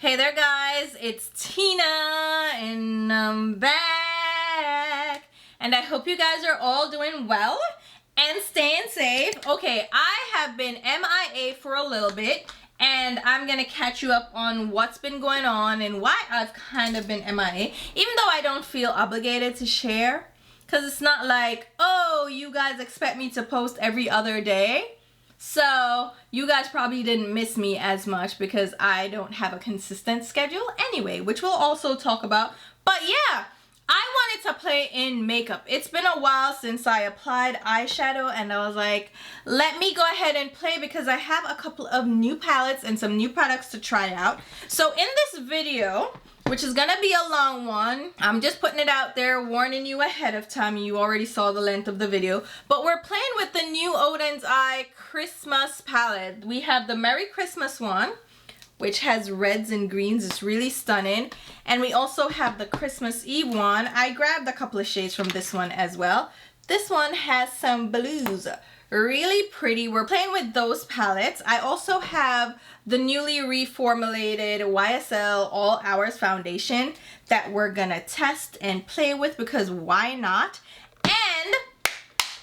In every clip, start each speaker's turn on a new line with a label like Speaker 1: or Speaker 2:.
Speaker 1: Hey there guys, it's Tina and I'm back, and I hope you guys are all doing well and staying safe. Okay, I have been MIA for a little bit and I'm gonna catch you up on what's been going on and why I've kind of been MIA, even though I don't feel obligated to share, because it's not like, oh, you guys expect me to post every other day. So you guys probably didn't miss me as much because I don't have a consistent schedule anyway, which we'll also talk about. But yeah, I wanted to play in makeup. It's been a while since I applied eyeshadow and I was like, let me go ahead and play because I have a couple of new palettes and some new products to try out. So in this video, which is gonna be a long one, I'm just putting it out there, warning you ahead of time. You already saw the length of the video, but we're playing with the new 𝕊𝕦𝕒𝕟𝕜 Christmas palette. We have the Merry Christmas one, which has reds and greens. It's really stunning. And we also have the Christmas Eve one. I grabbed a couple of shades from this one as well. This one has some blues. Really pretty. We're playing with those palettes. I also have the newly reformulated YSL All Hours foundation that we're gonna test and play with because why not? And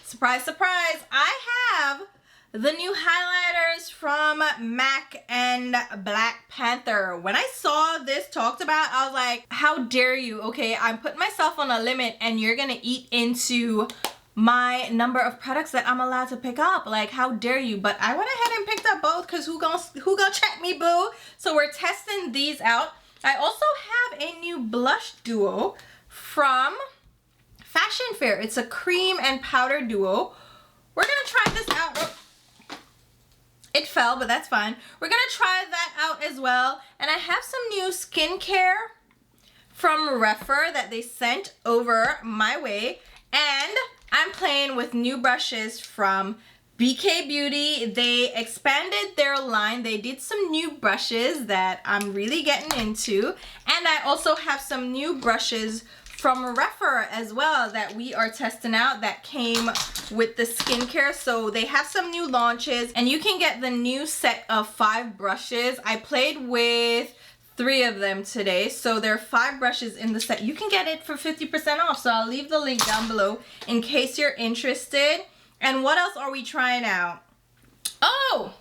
Speaker 1: surprise, surprise, I have the new highlighters from MAC and Black Panther. When I saw this talked about, I was like, how dare you? Okay, I'm putting myself on a limit and you're gonna eat into my number of products that I'm allowed to pick up. Like, how dare you? But I went ahead and picked up both because who gonna check me, boo? So we're testing these out. I also have a new blush duo from Fashion Fair. It's a cream and powder duo. We're gonna try this out. Oh, it fell, but that's fine. We're gonna try that out as well. And I have some new skincare from Refer that they sent over my way. And I'm playing with new brushes from BK Beauty. They expanded their line. They did some new brushes that I'm really getting into. And I also have some new brushes from Refer as well that we are testing out that came with the skincare. So they have some new launches and you can get the new set of 5 brushes. I played with 3 of them today, so there are 5 brushes in the set. You can get it for 50% off, so I'll leave the link down below in case you're interested. And what else are we trying out? Oh,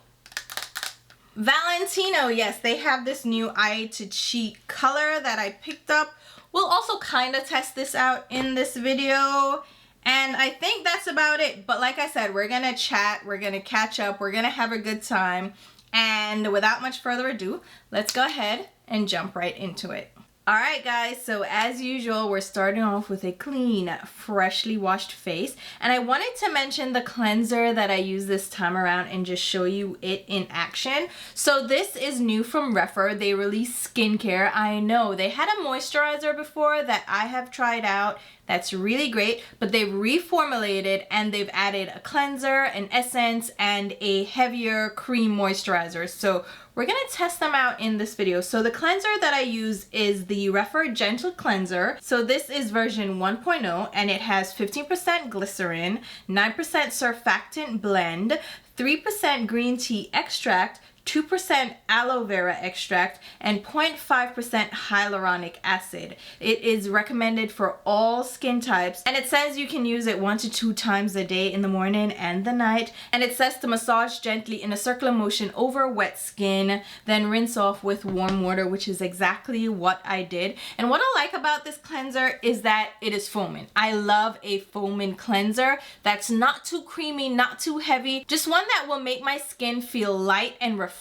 Speaker 1: Valentino. Yes, they have this new Eye to Cheek color that I picked up. We'll also kind of test this out in this video. And I think that's about it. But like I said, we're gonna chat, we're gonna catch up, we're gonna have a good time. And without much further ado, let's go ahead and jump right into it. Alright guys, so as usual, we're starting off with a clean, freshly washed face. And I wanted to mention the cleanser that I use this time around and just show you it in action. So this is new from Refer. They released skincare. I know they had a moisturizer before that I have tried out. That's really great, but they've reformulated and they've added a cleanser, an essence, and a heavier cream moisturizer. So we're gonna test them out in this video. So the cleanser that I use is the Refer Gentle Cleanser. So this is version 1.0 and it has 15% glycerin, 9% surfactant blend, 3% green tea extract, 2% aloe vera extract, and 0.5% hyaluronic acid. It is recommended for all skin types, and it says you can use it 1 to 2 times a day in the morning and the night. And it says to massage gently in a circular motion over wet skin, then rinse off with warm water, which is exactly what I did. And what I like about this cleanser is that it is foaming. I love a foaming cleanser that's not too creamy, not too heavy, just one that will make my skin feel light and refreshed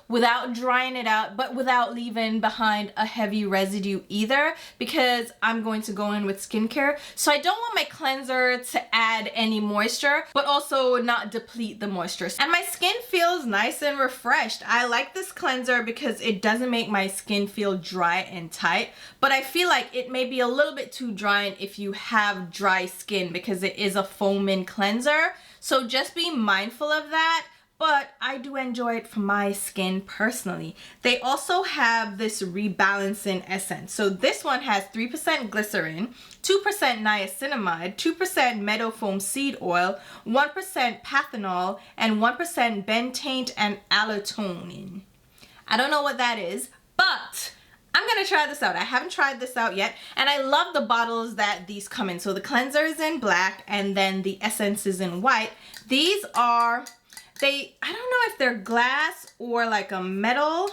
Speaker 1: without drying it out, but without leaving behind a heavy residue either, because I'm going to go in with skincare. So I don't want my cleanser to add any moisture, but also not deplete the moisture. And my skin feels nice and refreshed. I like this cleanser because it doesn't make my skin feel dry and tight, but I feel like it may be a little bit too drying if you have dry skin because it is a foaming cleanser. So just be mindful of that. But I do enjoy it for my skin personally. They also have this rebalancing essence. So this one has 3% glycerin, 2% niacinamide, 2% meadow foam seed oil, 1% panthenol, and 1% bentane and allotonin. I don't know what that is, But I'm gonna try this out. I haven't tried this out yet, and I love the bottles that these come in. So the cleanser is in black, and then the essence is in white. These are, I don't know if they're glass or like a metal.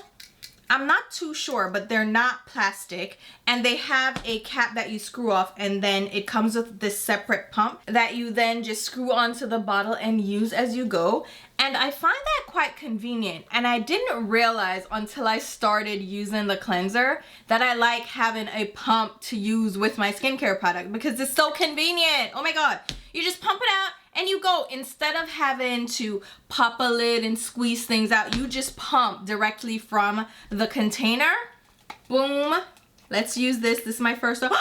Speaker 1: I'm not too sure, but they're not plastic, and they have a cap that you screw off, and then it comes with this separate pump that you then just screw onto the bottle and use as you go. And I find that quite convenient, and I didn't realize until I started using the cleanser that I like having a pump to use with my skincare product because it's so convenient. Oh my god, you just pump it out and you go. Instead of having to pop a lid and squeeze things out, you just pump directly from the container. Boom. Let's use this. This is my first one.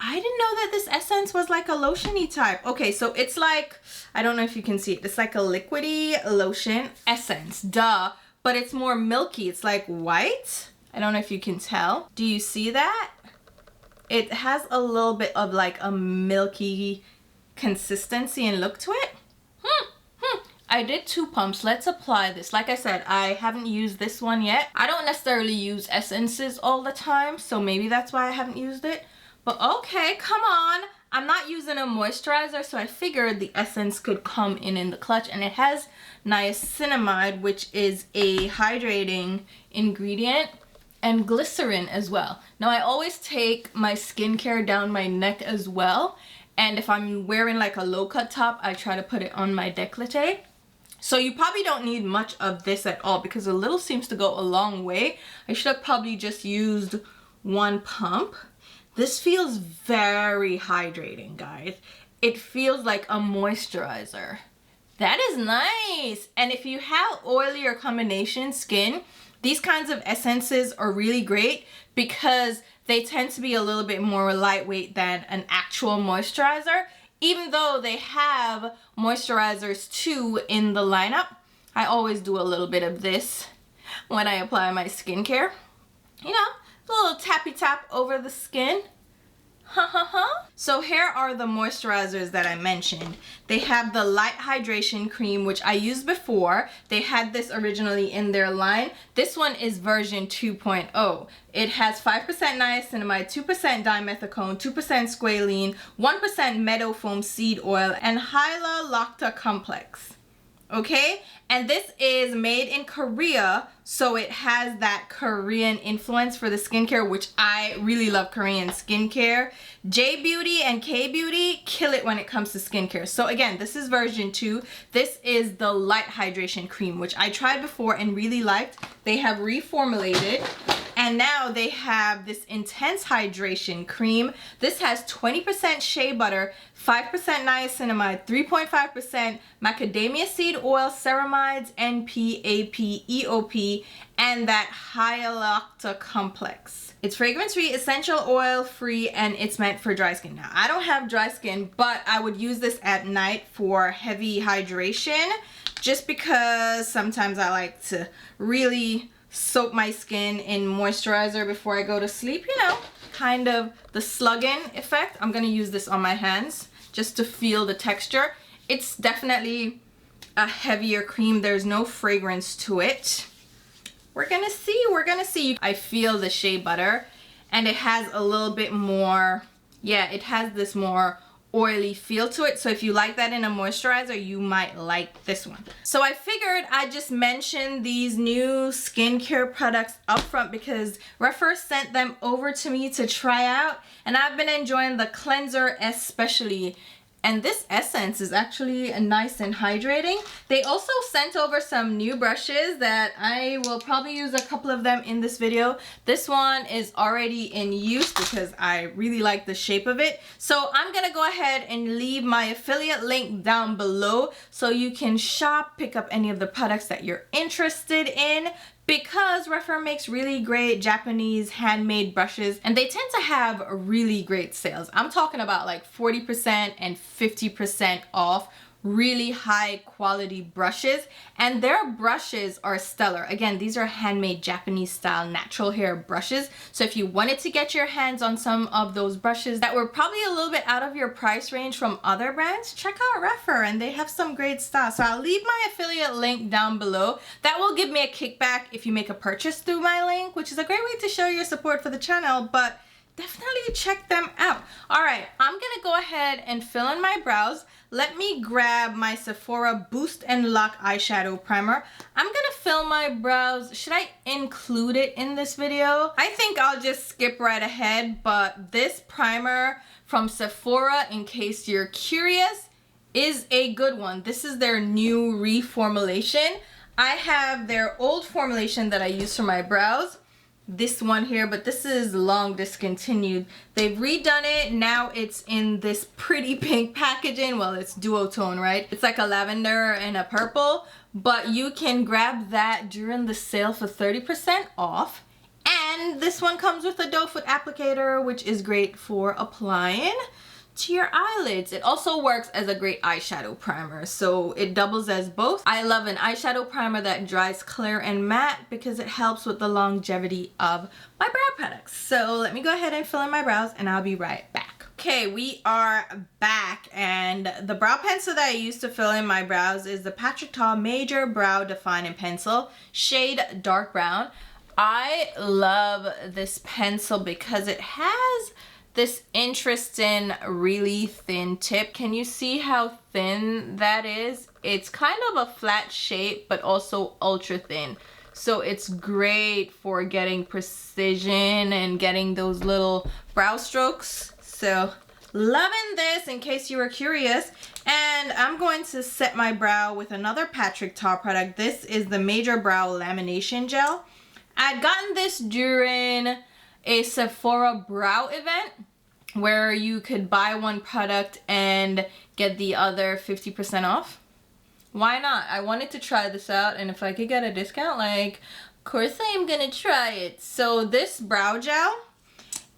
Speaker 1: I didn't know that this essence was like a lotiony type. Okay, so it's like, I don't know if you can see it. It's like a liquidy lotion essence, duh. But it's more milky. It's like white. I don't know if you can tell. Do you see that? It has a little bit of like a milky consistency and look to it. I did 2 pumps. Let's apply this. Like I said, I haven't used this one yet. I don't necessarily use essences all the time, so maybe that's why I haven't used it. But okay, come on. I'm not using a moisturizer, so I figured the essence could come in the clutch. And it has niacinamide, which is a hydrating ingredient, and glycerin as well. Now, I always take my skincare down my neck as well. And if I'm wearing like a low-cut top, I try to put it on my décolleté. So you probably don't need much of this at all because a little seems to go a long way. I should have probably just used 1 pump. This feels very hydrating, guys. It feels like a moisturizer. That is nice. And if you have oily or combination skin, these kinds of essences are really great because they tend to be a little bit more lightweight than an actual moisturizer. Even though they have moisturizers too in the lineup, I always do a little bit of this when I apply my skincare. You know, a little tappy tap over the skin. So here are the moisturizers that I mentioned. They have the light hydration cream, which I used before. They had this originally in their line. This one is version 2.0. It has 5% niacinamide, 2% dimethicone, 2% squalene, 1% meadow foam seed oil, and 𝕊𝕦𝕒𝕟𝕒 complex. Okay, and this is made in Korea, so it has that Korean influence for the skincare, which I really love Korean skincare. J Beauty and K Beauty kill it when it comes to skincare. So again, this is version 2. This is the light hydration cream, which I tried before and really liked. They have reformulated, and now they have this intense hydration cream. This has 20% shea butter, 5% niacinamide, 3.5% macadamia seed oil, ceramides, NP, AP, EOP, and that 𝕊𝕦𝕒𝕟𝕒 complex. It's fragrance-free, essential oil-free, and it's meant for dry skin. Now, I don't have dry skin, but I would use this at night for heavy hydration, just because sometimes I like to really soak my skin in moisturizer before I go to sleep, you know, kind of the slug-in effect. I'm gonna use this on my hands just to feel the texture. It's definitely a heavier cream. There's no fragrance to it. We're gonna see. I feel the shea butter, and it has a little bit more, yeah, it has this more oily feel to it. So if you like that in a moisturizer, you might like this one. So I figured I'd just mention these new skincare products up front because Refer sent them over to me to try out, and I've been enjoying the cleanser especially. And this essence is actually nice and hydrating. They also sent over some new brushes that I will probably use a couple of them in this video. This one is already in use because I really like the shape of it. So I'm gonna go ahead and leave my affiliate link down below so you can shop, pick up any of the products that you're interested in, because Refer makes really great Japanese handmade brushes, and they tend to have really great sales. I'm talking about like 40% and 50% off really high quality brushes, and their brushes are stellar. Again, these are handmade Japanese style natural hair brushes. So if you wanted to get your hands on some of those brushes that were probably a little bit out of your price range from other brands, check out Refer, and they have some great stuff. So I'll leave my affiliate link down below. That will give me a kickback if you make a purchase through my link, which is a great way to show your support for the channel, but definitely check them out. All right, I'm gonna go ahead and fill in my brows. Let me grab my Sephora Boost and Lock eyeshadow primer. I'm gonna fill my brows. Should I include it in this video? I think I'll just skip right ahead, but this primer from Sephora, in case you're curious, is a good one. This is their new reformulation. I have their old formulation that I use for my brows, this one here, but this is long discontinued. They've redone it. Now it's in this pretty pink packaging. Well, it's duotone, right? It's like a lavender and a purple, but you can grab that during the sale for 30% off. And this one comes with a doe foot applicator, which is great for applying to your eyelids. It also works as a great eyeshadow primer, so it doubles as both. I love an eyeshadow primer that dries clear and matte because it helps with the longevity of my brow products. So let me go ahead and fill in my brows and I'll be right back. Okay, we are back, and the brow pencil that I use to fill in my brows is the Patrick Ta Major Brow Defining Pencil, shade dark brown. I love this pencil because it has this interesting really thin tip. Can you see how thin that is? It's kind of a flat shape but also ultra thin, so it's great for getting precision and getting those little brow strokes. So loving this, in case you were curious. And I'm going to set my brow with another Patrick Ta product. This is the Major Brow Lamination Gel. I'd gotten this during a Sephora brow event where you could buy one product and get the other 50% off. Why not? I wanted to try this out, and if I could get a discount, like, of course I am gonna try it. So this brow gel,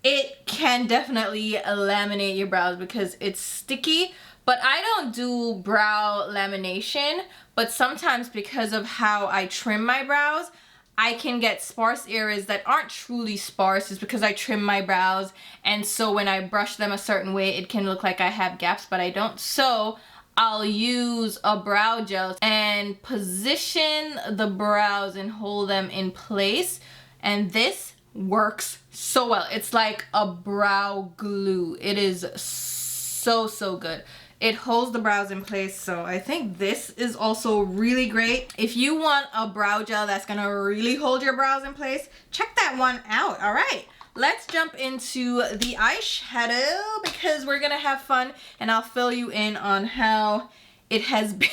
Speaker 1: it can definitely laminate your brows because it's sticky, but I don't do brow lamination. But sometimes, because of how I trim my brows, I can get sparse areas that aren't truly sparse. It's because I trim my brows, and so when I brush them a certain way, it can look like I have gaps, but I don't. So I'll use a brow gel and position the brows and hold them in place, and this works so well. It's like a brow glue. It is so good. It holds the brows in place, so I think this is also really great. If you want a brow gel that's gonna really hold your brows in place, check that one out. All right, let's jump into the eyeshadow because we're gonna have fun, and I'll fill you in on how it has been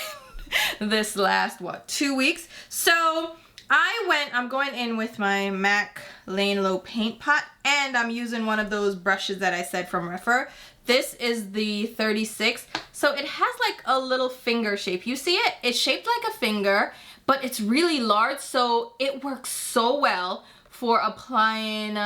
Speaker 1: this last, what, 2 weeks? So I'm going in with my MAC Lane Low Paint Pot, and I'm using one of those brushes that I said from Refer. This is the 36, so it has like a little finger shape. You see it? It's shaped like a finger, but it's really large, so it works so well for applying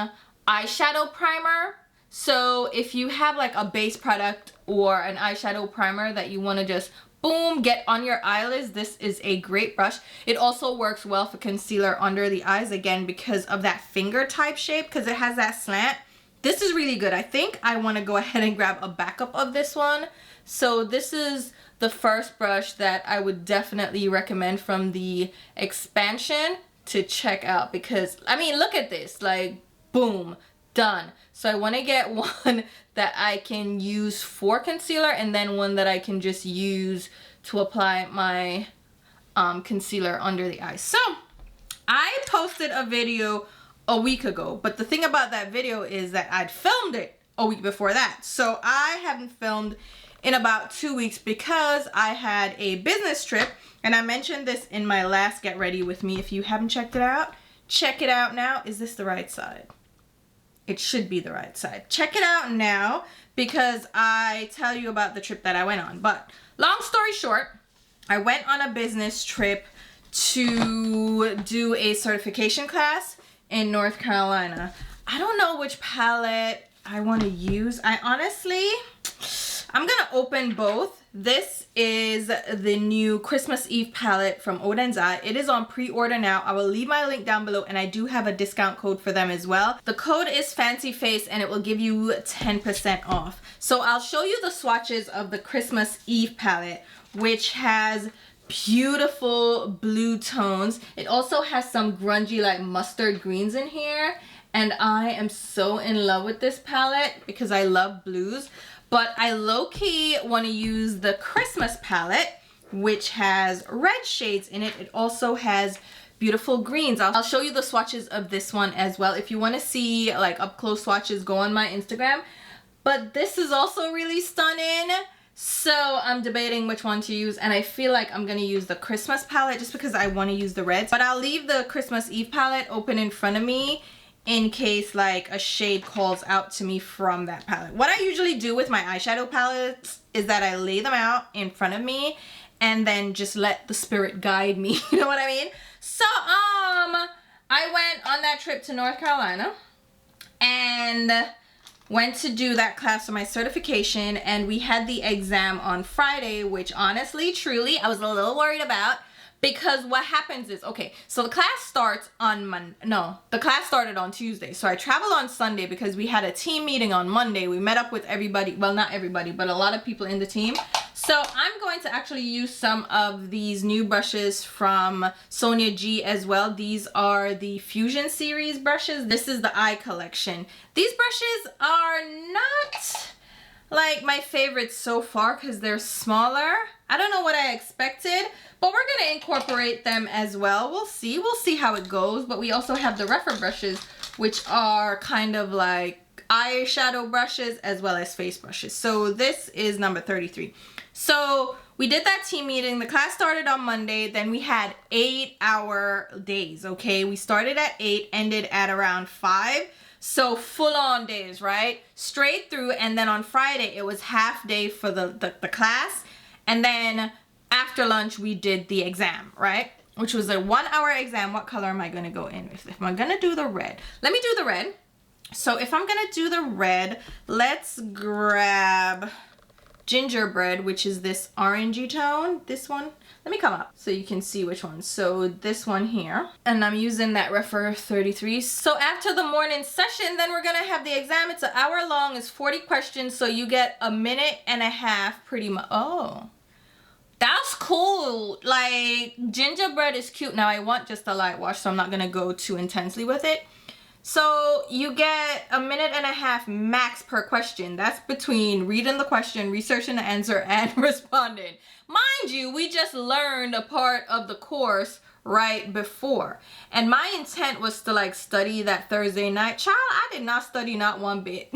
Speaker 1: eyeshadow primer. So if you have like a base product or an eyeshadow primer that you want to just boom, get on your eyelids, this is a great brush. It also works well for concealer under the eyes, again, because of that finger type shape, because it has that slant. This is really good. I think I want to go ahead and grab a backup of this one. So this is the first brush that I would definitely recommend from the expansion to check out, because, I mean, look at this, like, boom, done. So I want to get one that I can use for concealer, and then one that I can just use to apply my concealer under the eyes. So I posted a video a week ago, but the thing about that video is that I'd filmed it a week before that. So I haven't filmed in about 2 weeks because I had a business trip, and I mentioned this in my last Get Ready With Me. If you haven't checked it out, check it out now. Is this the right side? It should be the right side. Check it out now because I tell you about the trip that I went on. But long story short, I went on a business trip to do a certification class in North Carolina. I don't know which palette I want to use. I I'm gonna open both. This is the new Christmas Eve palette from 𝕊𝕦 𝕋𝕙𝕒𝕟𝕜. It is on pre-order now. I will leave my link down below, and I do have a discount code for them as well. The code is Fancy Face, and it will give you 10% off. So I'll show you the swatches of the Christmas Eve palette, which has beautiful blue tones. It also has some grungy like mustard greens in here, and I am so in love with this palette because I love blues. But I low-key want to use the Christmas palette, which has red shades in it. It also has beautiful greens. I'll show you the swatches of this one as well. If you want to see like up close swatches, go on my Instagram. But this is also really stunning. So I'm debating which one to use, and I feel like I'm gonna use the Christmas palette just because I want to use the reds. But I'll leave the Christmas Eve palette open in front of me in case like a shade calls out to me from that palette. What I usually do with my eyeshadow palettes is that I lay them out in front of me and then just let the spirit guide me. You know what I mean? So I went on that trip to North Carolina and went to do that class for my certification, and we had the exam on Friday, which honestly, truly, I was a little worried about, because what happens is, okay, so the class starts on the class started on Tuesday. So I traveled on Sunday because we had a team meeting on Monday. We met up with everybody, well, not everybody, but a lot of people in the team. So I'm going to actually use some of these new brushes from Sonia G as well. These are the Fusion series brushes. This is the eye collection. These brushes are not like my favorites so far because they're smaller. I don't know what I expected, but we're gonna incorporate them as well. We'll see how it goes. But we also have the rougher brushes, which are kind of like eyeshadow brushes as well as face brushes. So this is number 33. So we did that team meeting. The class started on Monday. Then we had 8-hour days, okay? We started at 8, ended at around 5. So full on days, right? Straight through. And then on Friday, it was half day for the class. And then after lunch, we did the exam, right? Which was a 1-hour exam. What color am I going to go in with? If I'm going to do the red, let me do the red. So if I'm going to do the red, let's grab Gingerbread, which is this orangey tone. This one. Let me come up so you can see which one. So this one here. And I'm using that Refer 33. So after the morning session, then we're going to have the exam. It's an hour long. It's 40 questions. So you get a minute and a half pretty much. Oh, that's cool. Like, Gingerbread is cute. Now I want just a light wash, so I'm not going to go too intensely with it. So you get a minute and a half max per question. That's between reading the question, researching the answer, and responding. Mind you, we just learned a part of the course right before. And my intent was to like study that Thursday night. Child, I did not study not one bit.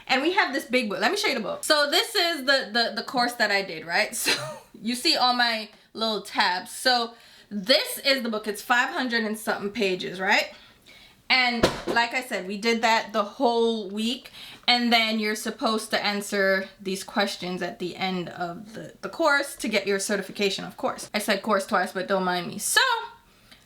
Speaker 1: And we have this big book. Let me show you the book. So this is the course that I did, right? So you see all my little tabs. So this is the book. It's 500 and something pages, right? And like I said, we did that the whole week. And then you're supposed to answer these questions at the end of the course to get your certification, of course. I said course twice, but don't mind me. So,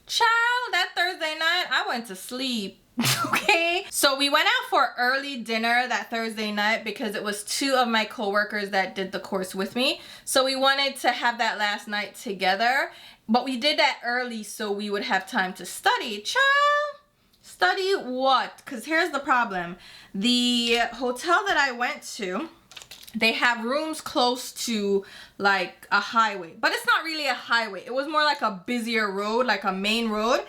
Speaker 1: child, that Thursday night, I went to sleep. Okay, so we went out for early dinner that Thursday night because it was 2 of my coworkers that did the course with me. So we wanted to have that last night together, but we did that early so we would have time to study. Child, study what? Because here's the problem. The hotel that I went to, they have rooms close to like a highway, but it's not really a highway. It was more like a busier road, like a main road.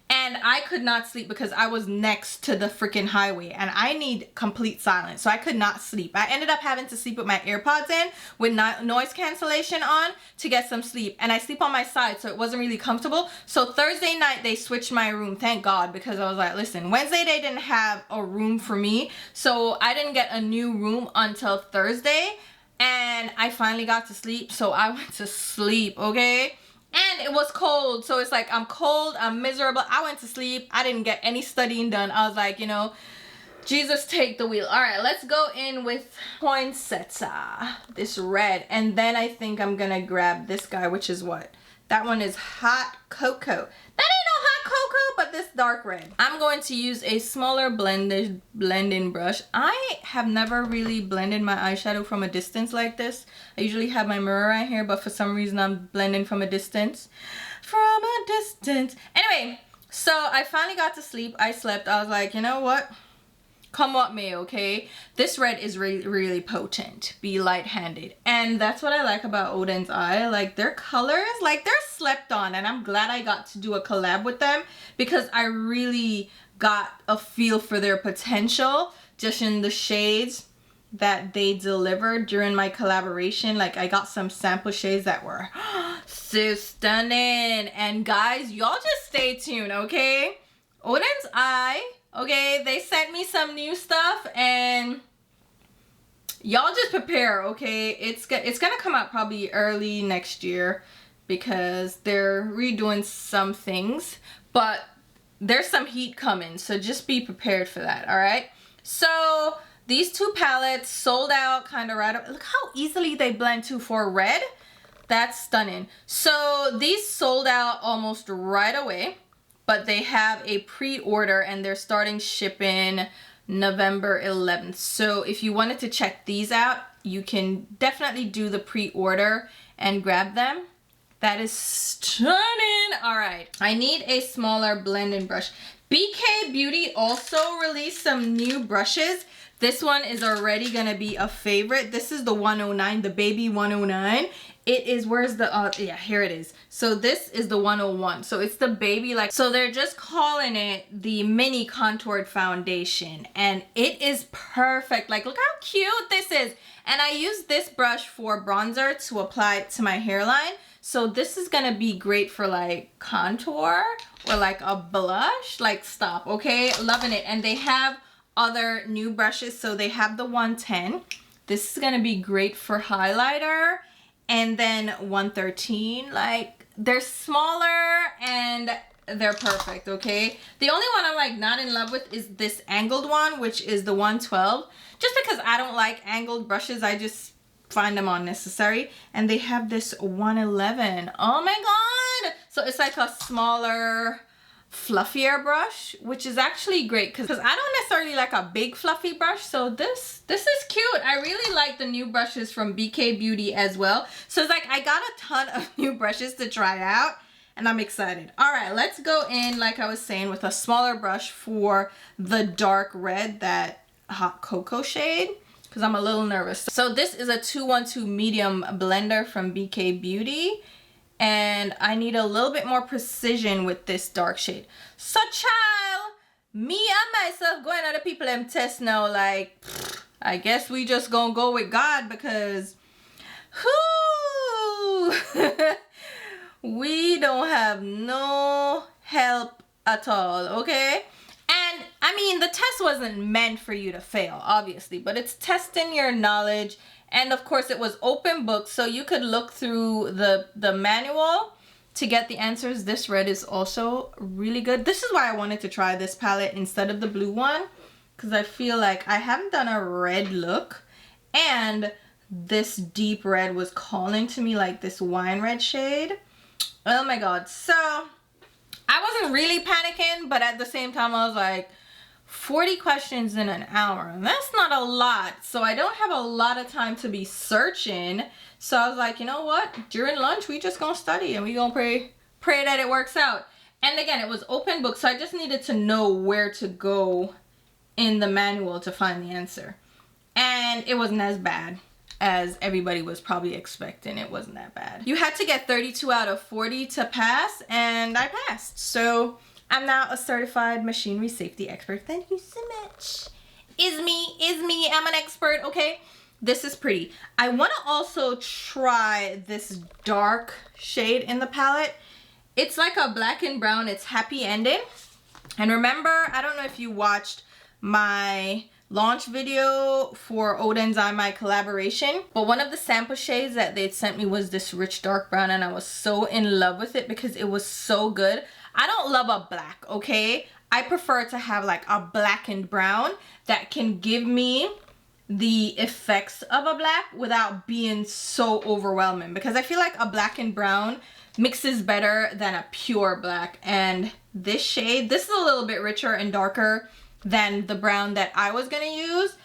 Speaker 1: And I could not sleep because I was next to the freaking highway and I need complete silence. So I could not sleep. I ended up having to sleep with my AirPods in with noise cancellation on to get some sleep. And I sleep on my side, so it wasn't really comfortable. So Thursday night, they switched my room. Thank God, because I was like, listen, Wednesday, they didn't have a room for me. So I didn't get a new room until Thursday. And I finally got to sleep. So I went to sleep, okay? And it was cold, so it's like I'm cold, I'm miserable. I went to sleep. I didn't get any studying done. I was like, you know, Jesus, take the wheel. All right, let's go in with Poinsettia, this red. And then I think I'm gonna grab this guy, which is what? That one is Hot Cocoa. That ain't no hot cocoa, but this dark red. I'm going to use a smaller blending brush. I have never really blended my eyeshadow from a distance like this. I usually have my mirror right here, but for some reason I'm blending from a distance. Anyway, so I finally got to sleep. I slept. I was like, you know what? Come what may, okay? This red is really potent. Be light-handed. And that's what I like about Odin's Eye. Like, their colors, like, they're slept on. And I'm glad I got to do a collab with them because I really got a feel for their potential just in the shades that they delivered during my collaboration. Like, I got some sample shades that were so stunning. And guys, y'all just stay tuned, okay? Odin's Eye, okay, they sent me some new stuff and y'all just prepare, okay? It's gonna come out probably early next year because they're redoing some things, but there's some heat coming, so just be prepared for that, all right? So these two palettes sold out kind of right up. Look how easily they blend too for red. That's stunning. So these sold out almost right away, but they have a pre-order and they're starting shipping November 11th. So if you wanted to check these out, you can definitely do the pre-order and grab them. That is stunning. All right, I need a smaller blending brush. BK Beauty also released some new brushes. This one is already gonna be a favorite. This is the 109, the baby 109. It is, where's the, yeah, here it is. So this is the 101. So it's the baby, like, so they're just calling it the mini contoured foundation. And it is perfect. Like, look how cute this is. And I use this brush for bronzer to apply it to my hairline. So this is gonna be great for like contour or like a blush. Like, stop, okay? Loving it. And they have other new brushes. So they have the 110. This is gonna be great for highlighter. And then 113, like, they're smaller and they're perfect, okay? The only one I'm like not in love with is this angled one, which is the 112. Just because I don't like angled brushes, I just find them unnecessary. And they have this 111. Oh my God! So it's like a smaller, fluffier brush, which is actually great because I don't necessarily like a big fluffy brush. So this is cute. I really like the new brushes from BK Beauty as well. So it's like I got a ton of new brushes to try out and I'm excited. All right, let's go in, like I was saying, with a smaller brush for the dark red, that hot cocoa shade, because I'm a little nervous. So this is a 212 medium blender from BK Beauty. And I need a little bit more precision with this dark shade. So child, me and myself going other people them test now, like, I guess we just gonna go with God because whoo, we don't have no help at all, okay? And I mean, the test wasn't meant for you to fail, obviously, but it's testing your knowledge. And of course it was open book, so you could look through the manual to get the answers. This red is also really good. This is why I wanted to try this palette instead of the blue one, because I feel like I haven't done a red look and this deep red was calling to me, like this wine red shade. Oh my God. So I wasn't really panicking, but at the same time I was like, 40 questions in an hour, and that's not a lot. So I don't have a lot of time to be searching. So I was like, you know what? During lunch, we just gonna study and we gonna pray that it works out. And again, it was open book, so I just needed to know where to go in the manual to find the answer. And it wasn't as bad as everybody was probably expecting. It wasn't that bad. You had to get 32 out of 40 to pass, and I passed. So I'm now a certified machinery safety expert. Thank you so much. Is me, I'm an expert, okay? This is pretty. I want to also try this dark shade in the palette. It's like a black and brown. It's happy ending. And remember, I don't know if you watched my launch video for Odin's Eye, my collaboration, but one of the sample shades that they'd sent me was this rich dark brown, and I was so in love with it because it was so good. I don't love a black, okay? I prefer to have like a black and brown that can give me the effects of a black without being so overwhelming, because I feel like a black and brown mixes better than a pure black. And this shade, this is a little bit richer and darker than the brown that I was gonna use,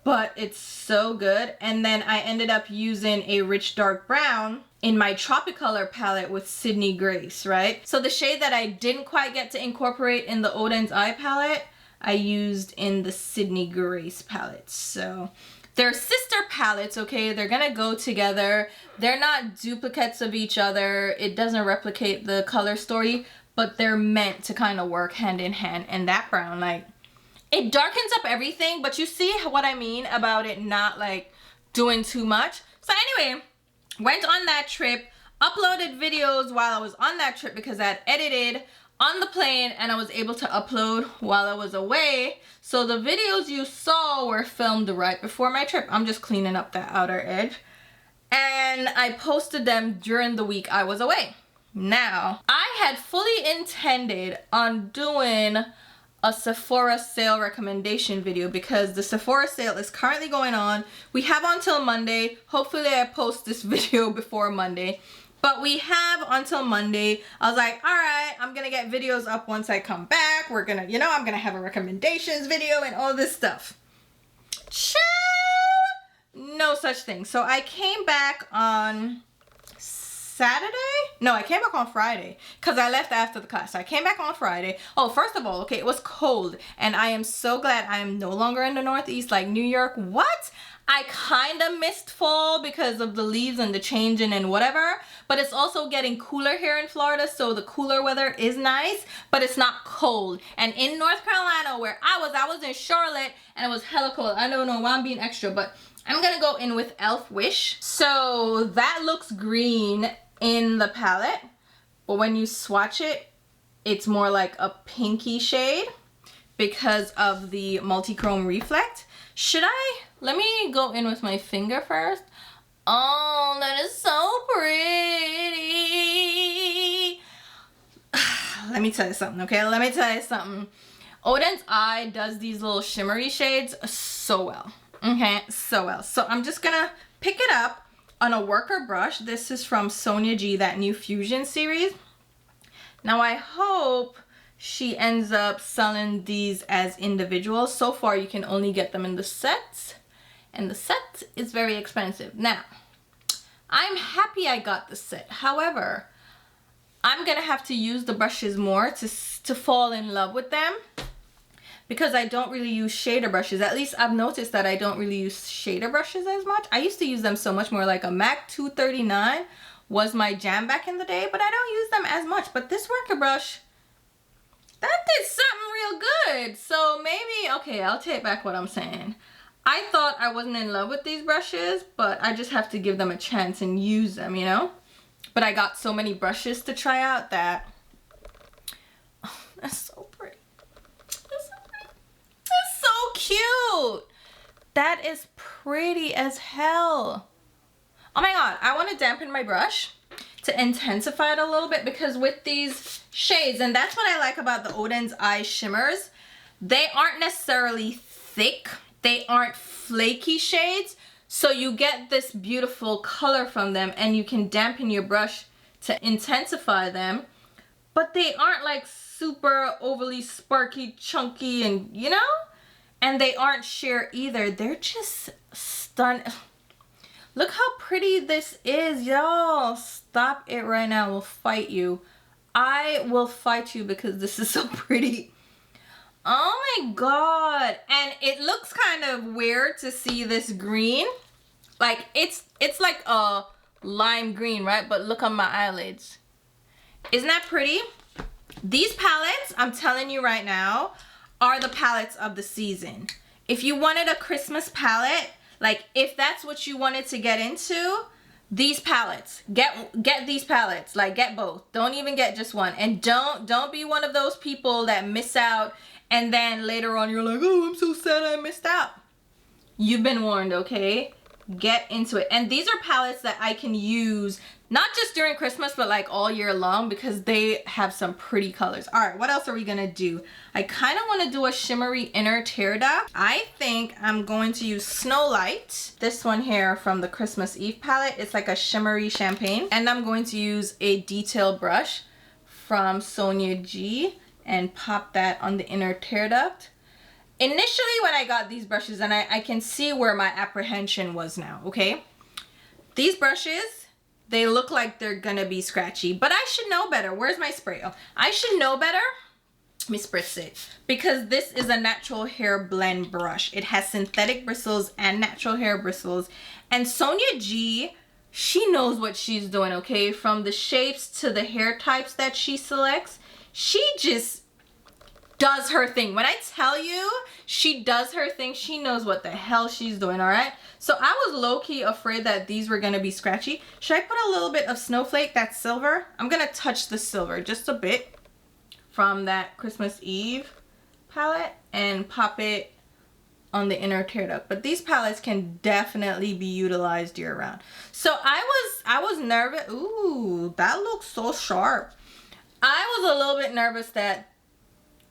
Speaker 1: but it's so good. And then I ended up using a rich dark brown in my Tropicolor palette with Sydney Grace, right? So the shade that I didn't quite get to incorporate in the Oden's Eye palette, I used in the Sydney Grace palette. So they're sister palettes, okay? They're gonna go together. They're not duplicates of each other. It doesn't replicate the color story, but they're meant to kind of work hand in hand. And that brown, like, it darkens up everything, but you see what I mean about it not like doing too much. So anyway, went on that trip, uploaded videos while I was on that trip because I had edited on the plane and I was able to upload while I was away. So the videos you saw were filmed right before my trip. I'm just cleaning up that outer edge. And I posted them during the week I was away. Now, I had fully intended on doing a Sephora sale recommendation video because the Sephora sale is currently going on. We have until Monday. Hopefully I post this video before Monday. But we have until Monday. I was like, all right, I'm gonna get videos up once I come back. We're gonna, you know, I'm gonna have a recommendations video and all this stuff. Chill. No such thing. So I came back on Saturday? No, I came back on Friday because I left after the class. So I came back on Friday. Oh, first of all, okay, it was cold and I am so glad I am no longer in the Northeast like New York. What? I kind of missed fall because of the leaves and the changing and whatever, but it's also getting cooler here in Florida, so the cooler weather is nice, but it's not cold. And in North Carolina where I was in Charlotte and it was hella cold. I don't know why I'm being extra, but I'm gonna go in with Elf Wish. So that looks green in the palette, but when you swatch it, it's more like a pinky shade because of the multi-chrome reflect. Should I? Let me go in with my finger first. Oh, that is so pretty. Let me tell you something, okay? Let me tell you something. Oden's Eye does these little shimmery shades so well. Okay, so well. So I'm just gonna pick it up on a worker brush. This is from Sonia G, that new Fusion series. Now I hope she ends up selling these as individuals. So far you can only get them in the sets, and the set is very expensive. Now, I'm happy I got the set. However, I'm gonna have to use the brushes more to fall in love with them because I don't really use shader brushes. At least I've noticed that I don't really use shader brushes as much. I used to use them so much more. Like a MAC 239 was my jam back in the day, but I don't use them as much. But this worker brush, that did something real good. So maybe, okay, I'll take back what I'm saying. I thought I wasn't in love with these brushes, but I just have to give them a chance and use them, you know? But I got so many brushes to try out that, oh, that's so pretty. That's so pretty. That's so cute. That is pretty as hell. Oh my God, I want to dampen my brush to intensify it a little bit because with these shades, and that's what I like about the Oden's Eye shimmers, they aren't necessarily thick, they aren't flaky shades, so you get this beautiful color from them and you can dampen your brush to intensify them, but they aren't like super overly sparky, chunky, and you know, and they aren't sheer either. They're just stunning. Look how pretty this is, y'all. Stop it right now. I will fight you. I will fight you because this is so pretty. Oh my God. And it looks kind of weird to see this green. Like it's like a lime green, right? But look on my eyelids. Isn't that pretty? These palettes, I'm telling you right now, are the palettes of the season. If you wanted a Christmas palette, like if that's what you wanted to get into, these palettes, get these palettes, like get both. Don't even get just one. And don't be one of those people that miss out and then later on you're like, oh, I'm so sad I missed out. You've been warned, okay? get into it. And these are palettes that I can use not just during Christmas, but like all year long, because they have some pretty colors. All right, what else are we gonna do? I kind of want to do a shimmery inner tear duct. I think I'm going to use Snow Light, this one here from the Christmas Eve palette. It's like a shimmery champagne. And I'm going to use a detail brush from Sonia G and pop that on the inner tear duct. Initially when I got these brushes, and I can see where my apprehension was now, okay? These brushes, they look like they're gonna be scratchy, but I should know better. Where's my spray? Oh, I should know better. Let me spritz it. Because this is a natural hair blend brush. It has synthetic bristles and natural hair bristles. And Sonia G, she knows what she's doing, okay? From the shapes to the hair types that she selects, she just does her thing. When I tell you she does her thing, she knows what the hell she's doing, all right? So I was low-key afraid that these were gonna be scratchy. Should I put a little bit of Snowflake, that silver? I'm gonna touch the silver just a bit from that Christmas Eve palette and pop it on the inner tear duct. But these palettes can definitely be utilized year round. So I was nervous. Ooh, that looks so sharp. I was a little bit nervous that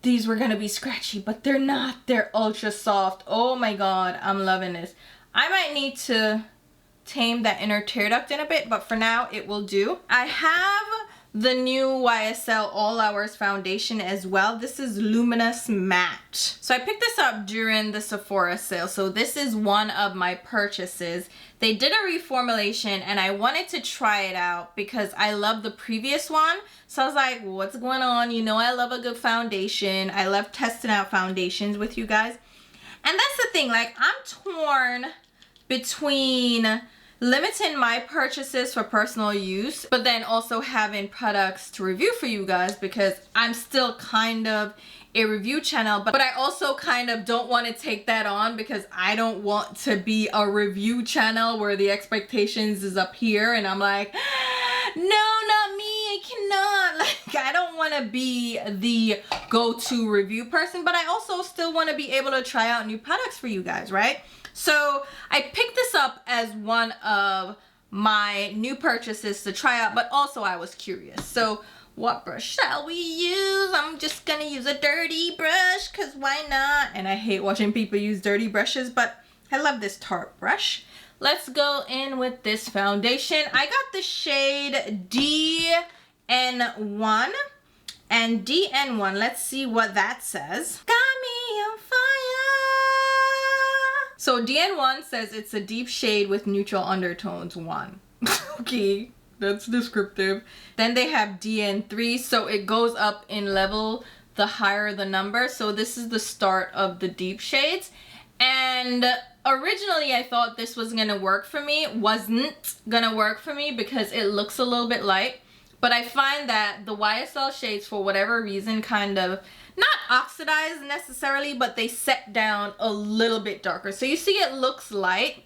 Speaker 1: these were gonna be scratchy, but they're not. They're ultra soft. Oh my god, I'm loving this. I might need to tame that inner tear duct in a bit, but for now it will do. I have the new YSL All Hours foundation as well. This is Luminous Matte. So I picked this up during the Sephora sale. So this is one of my purchases. They did a reformulation and I wanted to try it out because I love the previous one. So I was like, what's going on? You know, I love a good foundation. I love testing out foundations with you guys. And that's the thing, like I'm torn between limiting my purchases for personal use, but then also having products to review for you guys because I'm still kind of a review channel, but I also kind of don't want to take that on because I don't want to be a review channel where the expectations is up here and I'm like, no, not me, I cannot. Like, I don't want to be the go-to review person, but I also still want to be able to try out new products for you guys, right? So I picked this up as one of my new purchases to try out, but also I was curious. So what brush shall we use? I'm just gonna use a dirty brush because why not? And I hate watching people use dirty brushes, but I love this Tarte brush. Let's go in with this foundation. I got the shade DN1. And DN1, let's see what that says. Got me on fire. So DN1 says it's a deep shade with neutral undertones 1. Okay, that's descriptive. Then they have DN3, so it goes up in level the higher the number. So this is the start of the deep shades. And originally I thought this was gonna work for me. It wasn't gonna work for me because it looks a little bit light. But I find that the YSL shades, for whatever reason, kind of not oxidized necessarily, but they set down a little bit darker. So you see it looks light,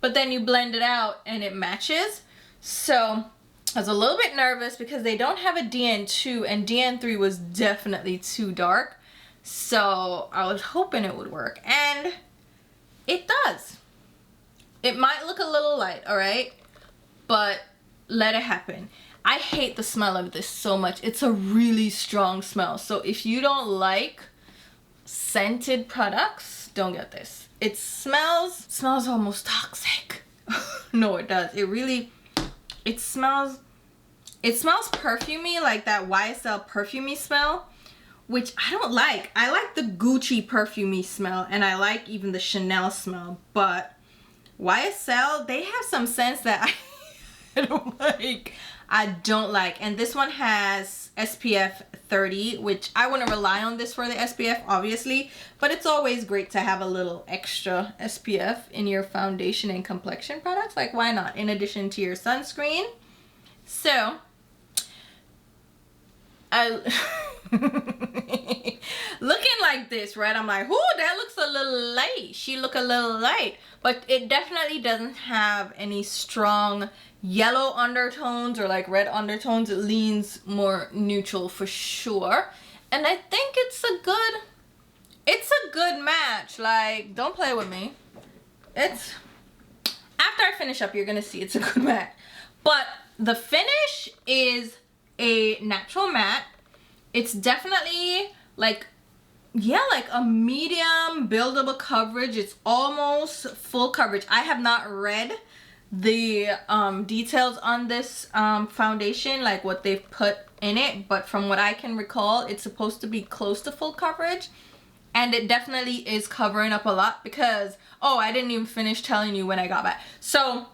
Speaker 1: but then you blend it out and it matches. So I was a little bit nervous because they don't have a DN2 and DN3 was definitely too dark. So I was hoping it would work and it does. It might look a little light, all right? But let it happen. I hate the smell of this so much. It's a really strong smell. So if you don't like scented products, don't get this. It smells almost toxic. No, it does. It smells perfumey, like that YSL perfumey smell, which I don't like. I like the Gucci perfumey smell and I like even the Chanel smell, but YSL, they have some scents that I don't like. And this one has SPF 30, which I wouldn't rely on this for the SPF, obviously, but it's always great to have a little extra SPF in your foundation and complexion products. Like, why not? In addition to your sunscreen. So, looking like this, right? I'm like, ooh, that looks a little light. She look a little light, but it definitely doesn't have any strong yellow undertones or like red undertones. It leans more neutral for sure, and I think it's a good match. Like, don't play with me. After I finish up, you're gonna see it's a good matte. But the finish is a natural matte. It's definitely like, yeah, like a medium buildable coverage. It's almost full coverage. I have not read the details on this foundation, like what they've put in it, but from what I can recall, it's supposed to be close to full coverage, and it definitely is covering up a lot because, oh, I didn't even finish telling you when I got back. So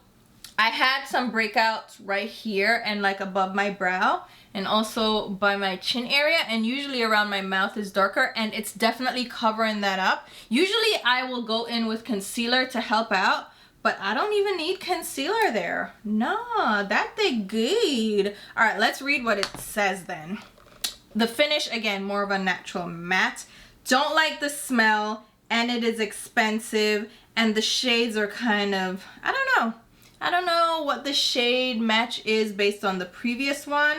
Speaker 1: I had some breakouts right here and like above my brow and also by my chin area, and usually around my mouth is darker, and it's definitely covering that up. Usually I will go in with concealer to help out, but I don't even need concealer there. Nah, that they good. All right, let's read what it says then. The finish, again, more of a natural matte. Don't like the smell, and it is expensive, and the shades are kind of, I don't know what the shade match is based on the previous one.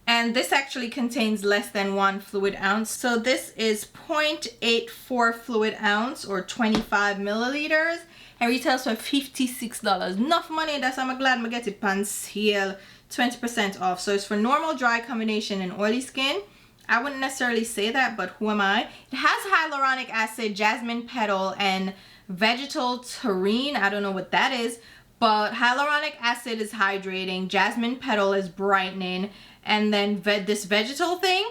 Speaker 1: And this actually contains less than 1 fluid ounce. So this is 0.84 fluid ounce or 25 milliliters. And retails for $56. Enough money, that's why I'm glad I get it on sale. 20% off. So it's for normal, dry, combination, and oily skin. I wouldn't necessarily say that, but who am I? It has hyaluronic acid, jasmine petal, and vegetal terrene. I don't know what that is. But hyaluronic acid is hydrating, jasmine petal is brightening, and then this vegetal thing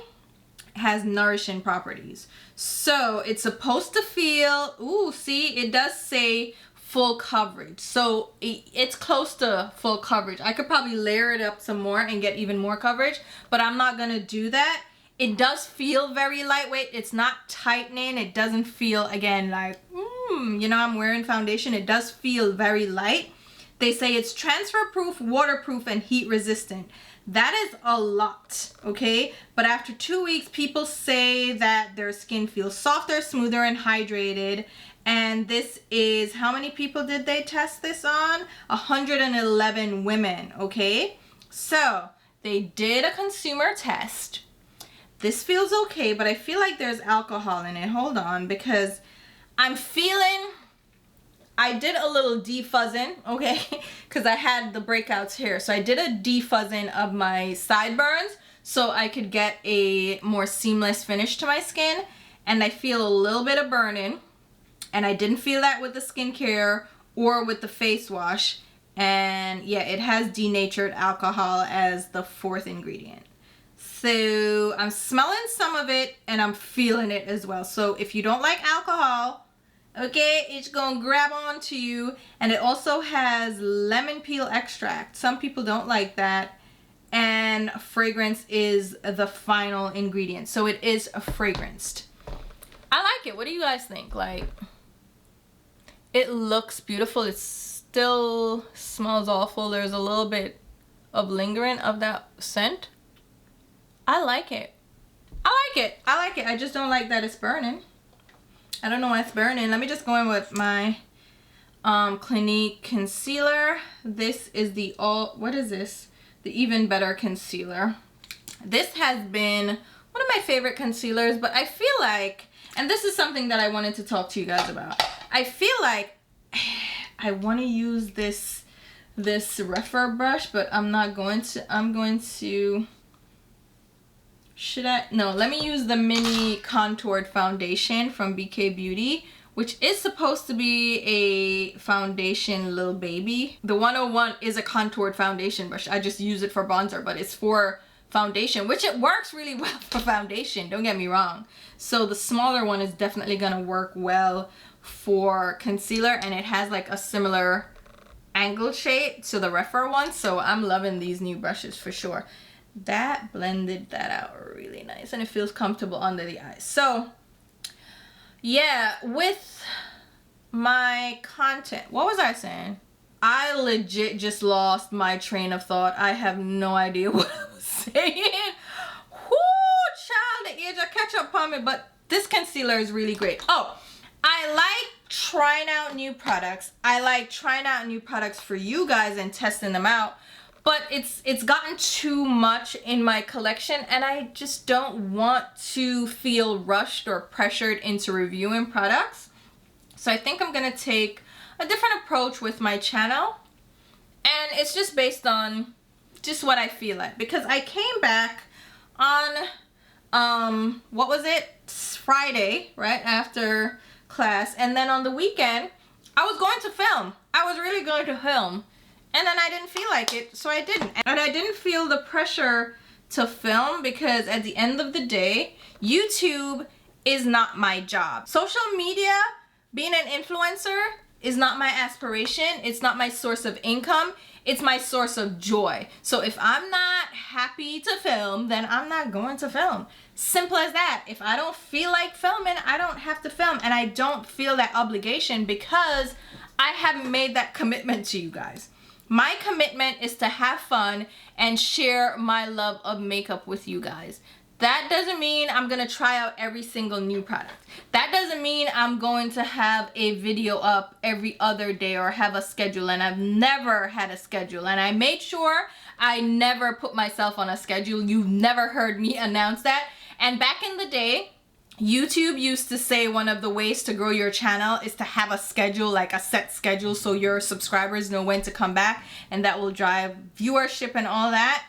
Speaker 1: has nourishing properties. So it's supposed to feel, ooh, see, it does say full coverage. So it's close to full coverage. I could probably layer it up some more and get even more coverage, but I'm not gonna do that. It does feel very lightweight. It's not tightening. It doesn't feel, again, like, you know, I'm wearing foundation. It does feel very light. They say it's transfer proof, waterproof, and heat resistant. That is a lot, okay? But after 2 weeks, people say that their skin feels softer, smoother, and hydrated. And this is, how many people did they test this on? 111 women, okay? So they did a consumer test. This feels okay, but I feel like there's alcohol in it. Hold on, because I'm feeling, I did a little defuzzing, okay, because I had the breakouts here. So I did a defuzzing of my sideburns so I could get a more seamless finish to my skin. And I feel a little bit of burning. And I didn't feel that with the skincare or with the face wash. And yeah, it has denatured alcohol as the 4th ingredient. So I'm smelling some of it and I'm feeling it as well. So if you don't like alcohol, okay, it's gonna grab onto you. And it also has lemon peel extract. Some people don't like that. And fragrance is the final ingredient. So it is a fragranced. I like it. What do you guys think? Like, it looks beautiful. It still smells awful. There's a little bit of lingering of that scent. I like it. I like it. I like it. I just don't like that it's burning. I don't know why it's burning. Let me just go in with my Clinique concealer. This is the what is this? The Even Better concealer. This has been one of my favorite concealers, but I feel like, and this is something that I wanted to talk to you guys about. I feel like I want to use this Refer brush, but I'm not going to. I'm going to, should I? No, let me use the mini contoured foundation from BK Beauty, which is supposed to be a foundation little baby. The 101 is a contoured foundation brush. I just use it for bronzer, but it's for foundation, which it works really well for foundation, don't get me wrong. So the smaller one is definitely gonna work well for concealer, and it has like a similar angled shade to the Refer one. So I'm loving these new brushes for sure. That blended that out really nice, and it feels comfortable under the eyes. So yeah, with my content, what was I saying? I legit just lost my train of thought. I have no idea what I was saying. Whoo, child, the age of catch up on me, but this concealer is really great. Oh, I like trying out new products. I like trying out new products for you guys and testing them out. But it's gotten too much in my collection, and I just don't want to feel rushed or pressured into reviewing products. So I think I'm gonna take a different approach with my channel. And it's just based on just what I feel like. Because I came back on, what was it? Friday, right after class. And then on the weekend, I was going to film. I was really going to film. And then I didn't feel like it, so I didn't. And I didn't feel the pressure to film because at the end of the day, YouTube is not my job. Social media, being an influencer, is not my aspiration. It's not my source of income. It's my source of joy. So if I'm not happy to film, then I'm not going to film. Simple as that. If I don't feel like filming, I don't have to film. And I don't feel that obligation because I haven't made that commitment to you guys. My commitment is to have fun and share my love of makeup with you guys. That doesn't mean I'm gonna try out every single new product. That doesn't mean I'm going to have a video up every other day or have a schedule, and I've never had a schedule, and I made sure I never put myself on a schedule. You've never heard me announce that. And back in the day, YouTube used to say one of the ways to grow your channel is to have a schedule, like a set schedule, so your subscribers know when to come back, and that will drive viewership and all that.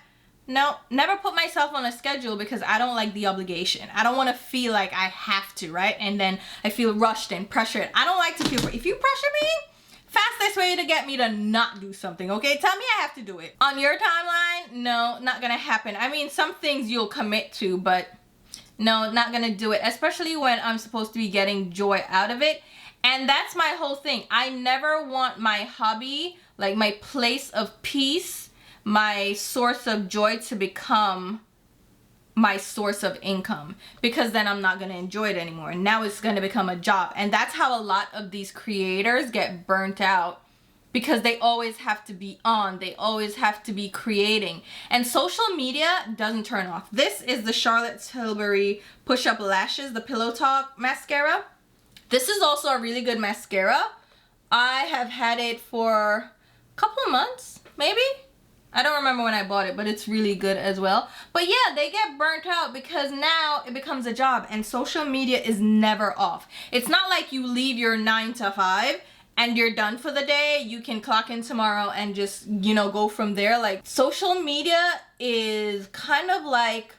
Speaker 1: No, never put myself on a schedule because I don't like the obligation. I don't want to feel like I have to, right? And then I feel rushed and pressured. I don't like to feel, if you pressure me, fastest way to get me to not do something, okay? Tell me I have to do it. On your timeline, no, not gonna happen. I mean, some things you'll commit to, but no, not gonna do it, especially when I'm supposed to be getting joy out of it. And that's my whole thing. I never want my hobby, like my place of peace, my source of joy, to become my source of income, because then I'm not going to enjoy it anymore. Now it's going to become a job. And that's how a lot of these creators get burnt out, because they always have to be on. They always have to be creating. And social media doesn't turn off. This is the Charlotte Tilbury Push Up Lashes, the Pillow Talk mascara. This is also a really good mascara. I have had it for a couple of months, maybe. I don't remember when I bought it, but it's really good as well. But yeah, they get burnt out because now it becomes a job, and social media is never off. It's not like you leave your 9 to 5 and you're done for the day. You can clock in tomorrow and just, you know, go from there. Like, social media is kind of like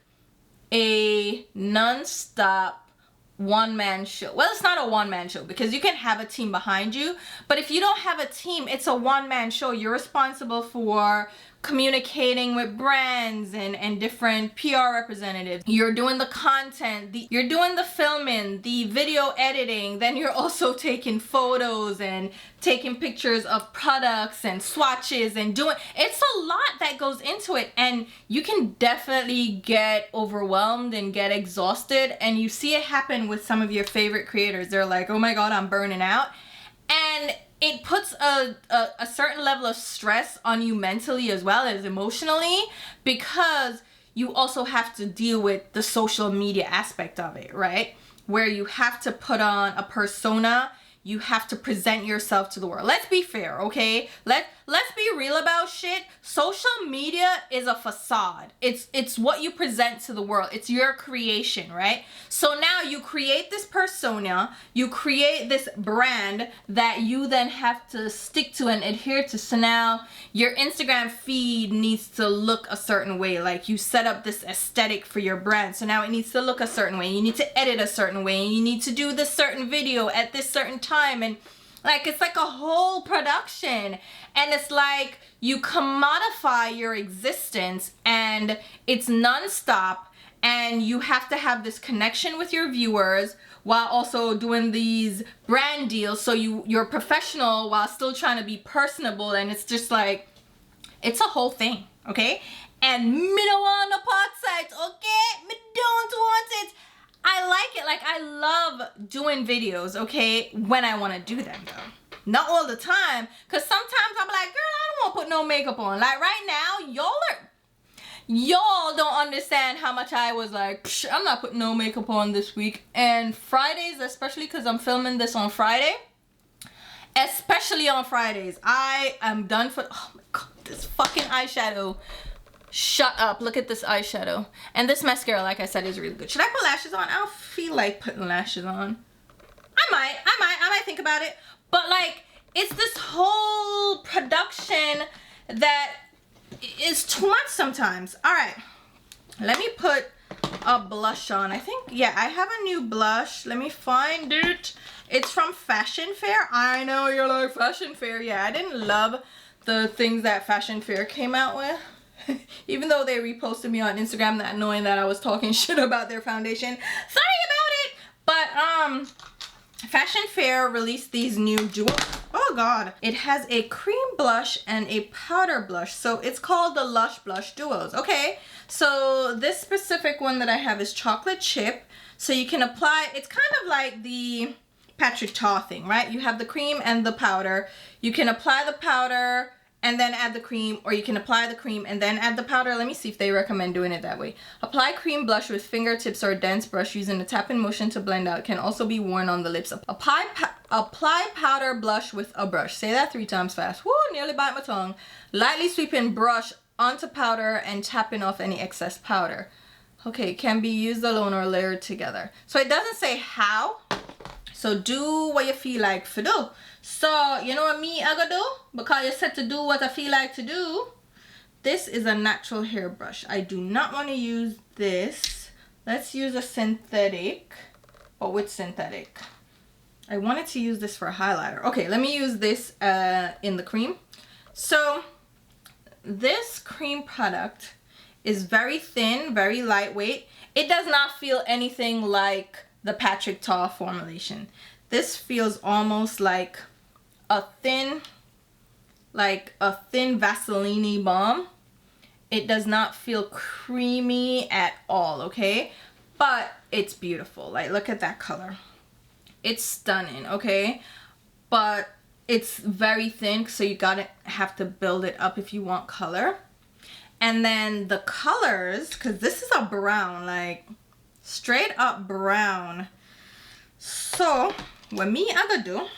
Speaker 1: a non-stop one-man show. Well, it's not a one-man show because you can have a team behind you, but if you don't have a team, it's a one-man show. You're responsible for communicating with brands and different PR representatives. You're doing the content, you're doing the filming, the video editing, then you're also taking photos and taking pictures of products and swatches and doing, it's a lot that goes into it, and you can definitely get overwhelmed and get exhausted. And you see it happen with some of your favorite creators. They're like, oh my god, I'm burning out. And it puts a certain level of stress on you mentally as well as emotionally, because you also have to deal with the social media aspect of it, right? Where you have to put on a persona, you have to present yourself to the world. Let's be fair, okay? Let's be real about shit. Social media is a facade. It's what you present to the world. It's your creation, right? So now you create this persona, you create this brand that you then have to stick to and adhere to. So now your Instagram feed needs to look a certain way. Like, you set up this aesthetic for your brand. So now it needs to look a certain way. You need to edit a certain way. You need to do this certain video at this certain time. And like, it's like a whole production. And it's like you commodify your existence, and it's nonstop, and you have to have this connection with your viewers while also doing these brand deals. So you're professional while still trying to be personable, and it's just like, it's a whole thing, okay? And me don't want no part sites, okay? Me don't want it. I like it. Like, I love doing videos, okay, when I want to do them, though. Not all the time, because sometimes I'm like, girl, I don't want to put no makeup on. Like, right now, y'all don't understand how much I was like, psh, I'm not putting no makeup on this week. And Fridays, especially because I'm filming this on Friday, especially on Fridays, I am done for, oh my god, this fucking eyeshadow. Shut up. Look at this eyeshadow. And this mascara, like I said, is really good. Should I put lashes on? I don't feel like putting lashes on. I might think about it. But like, it's this whole production that is too much sometimes. All right, let me put a blush on. I think, yeah, I have a new blush. Let me find it. It's from Fashion Fair. I know you're like, Fashion Fair. Yeah, I didn't love the things that Fashion Fair came out with. Even though they reposted me on Instagram, not knowing that I was talking shit about their foundation. Sorry about it. But Fashion Fair released these new duo. Oh god. It has a cream blush and a powder blush. So it's called the Lush Blush Duos. Okay. So this specific one that I have is chocolate chip. So you can apply, it's kind of like the Patrick Ta thing, right? You have the cream and the powder. You can apply the powder and then add the cream, or you can apply the cream and then add the powder. Let me see if they recommend doing it that way. Apply cream blush with fingertips or dense brush using a tap-in motion to blend out. It can also be worn on the lips. Apply powder blush with a brush. Say that 3 times fast. Woo, nearly bite my tongue. Lightly sweeping brush onto powder and tapping off any excess powder. Okay, can be used alone or layered together. So it doesn't say how. So do what you feel like to do. So you know what me I gonna do? Because you said to do what I feel like to do. This is a natural hairbrush. I do not want to use this. Let's use a synthetic. But which synthetic? I wanted to use this for a highlighter. Okay, let me use this in the cream. So this cream product is very thin, very lightweight. It does not feel anything like the Patrick Ta formulation. This feels almost like a thin Vaseline balm. It does not feel creamy at all, okay? But it's beautiful. Like, look at that color. It's stunning, okay? But it's very thin, so you gotta have to build it up if you want color. And then the colors, because this is a brown, like straight up brown. So what me I gonna do,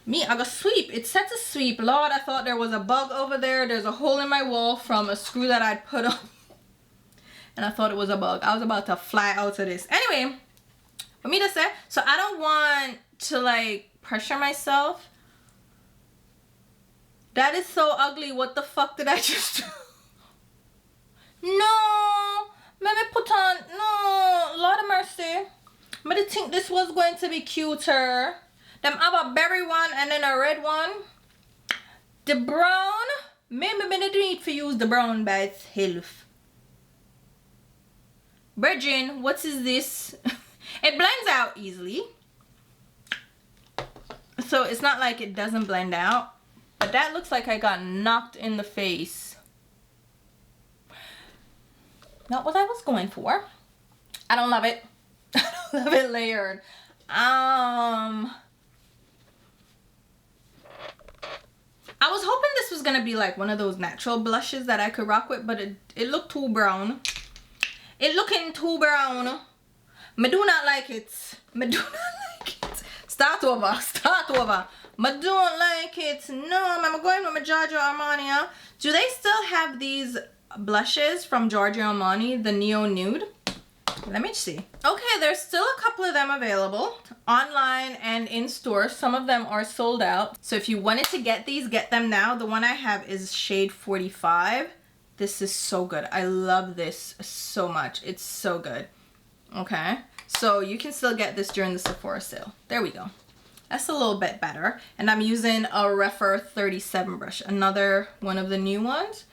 Speaker 1: I gonna sweep. It said to sweep. Lord, I thought there was a bug over there. There's a hole in my wall from a screw that I'd put on. And I thought it was a bug. I was about to fly out of this. Anyway, for me to say, so I don't want to like pressure myself. That is so ugly. What the fuck did I just do? No, let me put on, no, Lord of mercy. But I think this was going to be cuter. Them have a berry one and then a red one. The brown, maybe I don't need to use the brown by itself. Virgin, what is this? It blends out easily. So it's not like it doesn't blend out. But that looks like I got knocked in the face. Not what I was going for. I don't love it. I don't love it layered. I was hoping this was gonna be like one of those natural blushes that I could rock with, but it looked too brown. It looking too brown. Me do not like it. Me do not like it. Start over. Start over. Me don't like it. No, I'm going with my Giorgio Armani. Do they still have these blushes from Giorgio Armani, the Neo Nude? Let me see. Okay, there's still a couple of them available online and in store. Some of them are sold out. So if you wanted to get these, get them now. The one I have is shade 45. This is so good. I love this so much. It's so good. Okay, so you can still get this during the Sephora sale. There we go. That's a little bit better. And I'm using a Refer 37 brush, another one of the new ones.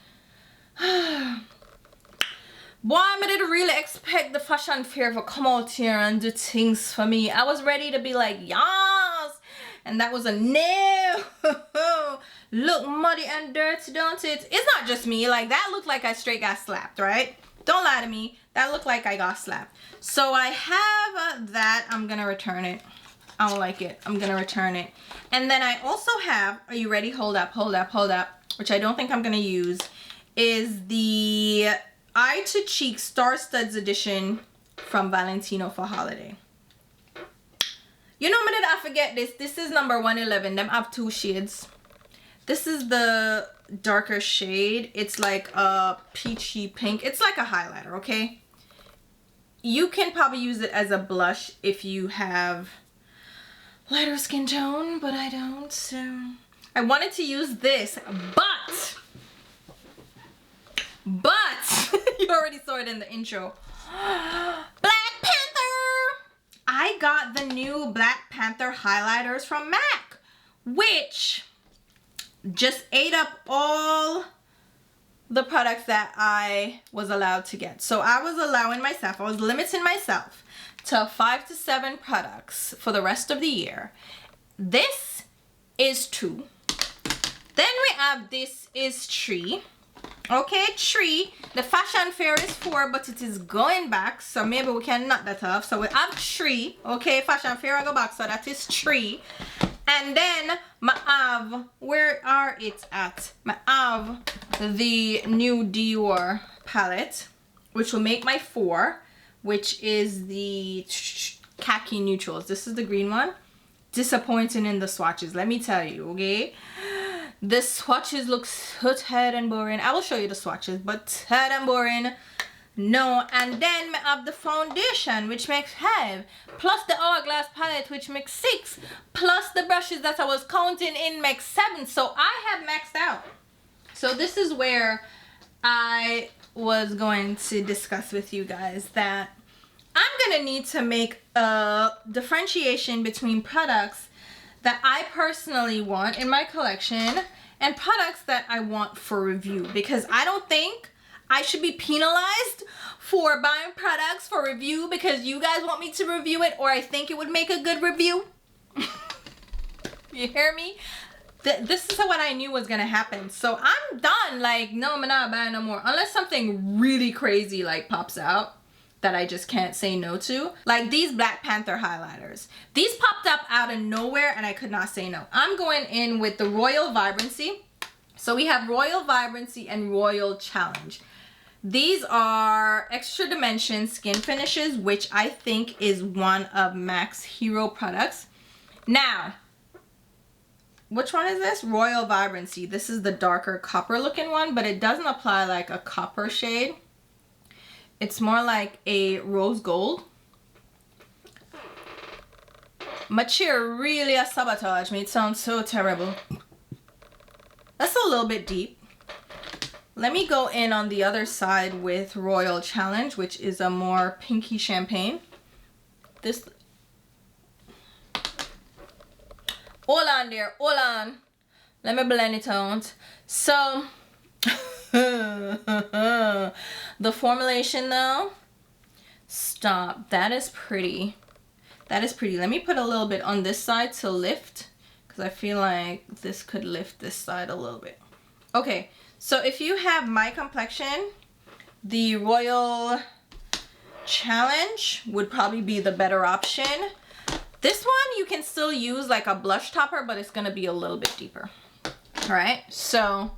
Speaker 1: Boy, I didn't really expect the Fashion Fair to come out here and do things for me. I was ready to be like, yes! And that was a no! Look muddy and dirty, don't it? It's not just me. Like, that looked like I straight got slapped, right? Don't lie to me. That looked like I got slapped. So I have that. I'm gonna return it. I don't like it. I'm gonna return it. And then I also have, are you ready? Hold up, hold up, hold up. Which I don't think I'm gonna use. Is the Eye to Cheek Star Studs edition from Valentino for holiday. You know me, did I forget this? This is number 111. Them have 2 shades. This is the darker shade. It's like a peachy pink. It's like a highlighter, okay? You can probably use it as a blush if you have lighter skin tone, but I don't, so. I wanted to use this, but you already saw it in the intro. Black Panther! I got the new Black Panther highlighters from MAC, which just ate up all the products that I was allowed to get. So I was limiting myself to 5 to 7 products for the rest of the year. This is 2. Then we have this is 3. Okay, 3. The fashion fair is 4, but it is going back, so maybe we can knock that off. So we have 3. Okay, fashion fair I go back, so that is 3. And then I have, where are it at? I have the new Dior palette, which will make my 4, which is the khaki neutrals. This is the green one. Disappointing in the swatches, let me tell you, okay? The swatches look so tired and boring. I will show you the swatches, but tired and boring. No. And then I have the foundation, which makes 5, plus the Hourglass palette, which makes 6, plus the brushes that I was counting in makes 7. So I have maxed out. So this is where I was going to discuss with you guys that I'm gonna need to make a differentiation between products that I personally want in my collection and products that I want for review, because I don't think I should be penalized for buying products for review because you guys want me to review it or I think it would make a good review. You hear me? This is what I knew was gonna happen. So I'm done. Like, no, I'm not buying no more unless something really crazy like pops out that I just can't say no to. Like these Black Panther highlighters. These popped up out of nowhere and I could not say no. I'm going in with the Royal Vibrancy. So we have Royal Vibrancy and Royal Challenge. These are extra dimension skin finishes, which I think is one of MAC's hero products. Now, which one is this? Royal Vibrancy. This is the darker copper looking one, but it doesn't apply like a copper shade. It's more like a rose gold. My chair really a sabotage me. It sounds so terrible. That's a little bit deep. Let me go in on the other side with Royal Challenge, which is a more pinky champagne. This. Hold on there, hold on. Let me blend it out. So. The formulation though, stop. That is pretty. That is pretty. Let me put a little bit on this side to lift, because I feel like this could lift this side a little bit. Okay, so if you have my complexion, the Royal Challenge would probably be the better option. This one you can still use like a blush topper, but it's gonna be a little bit deeper. All right, so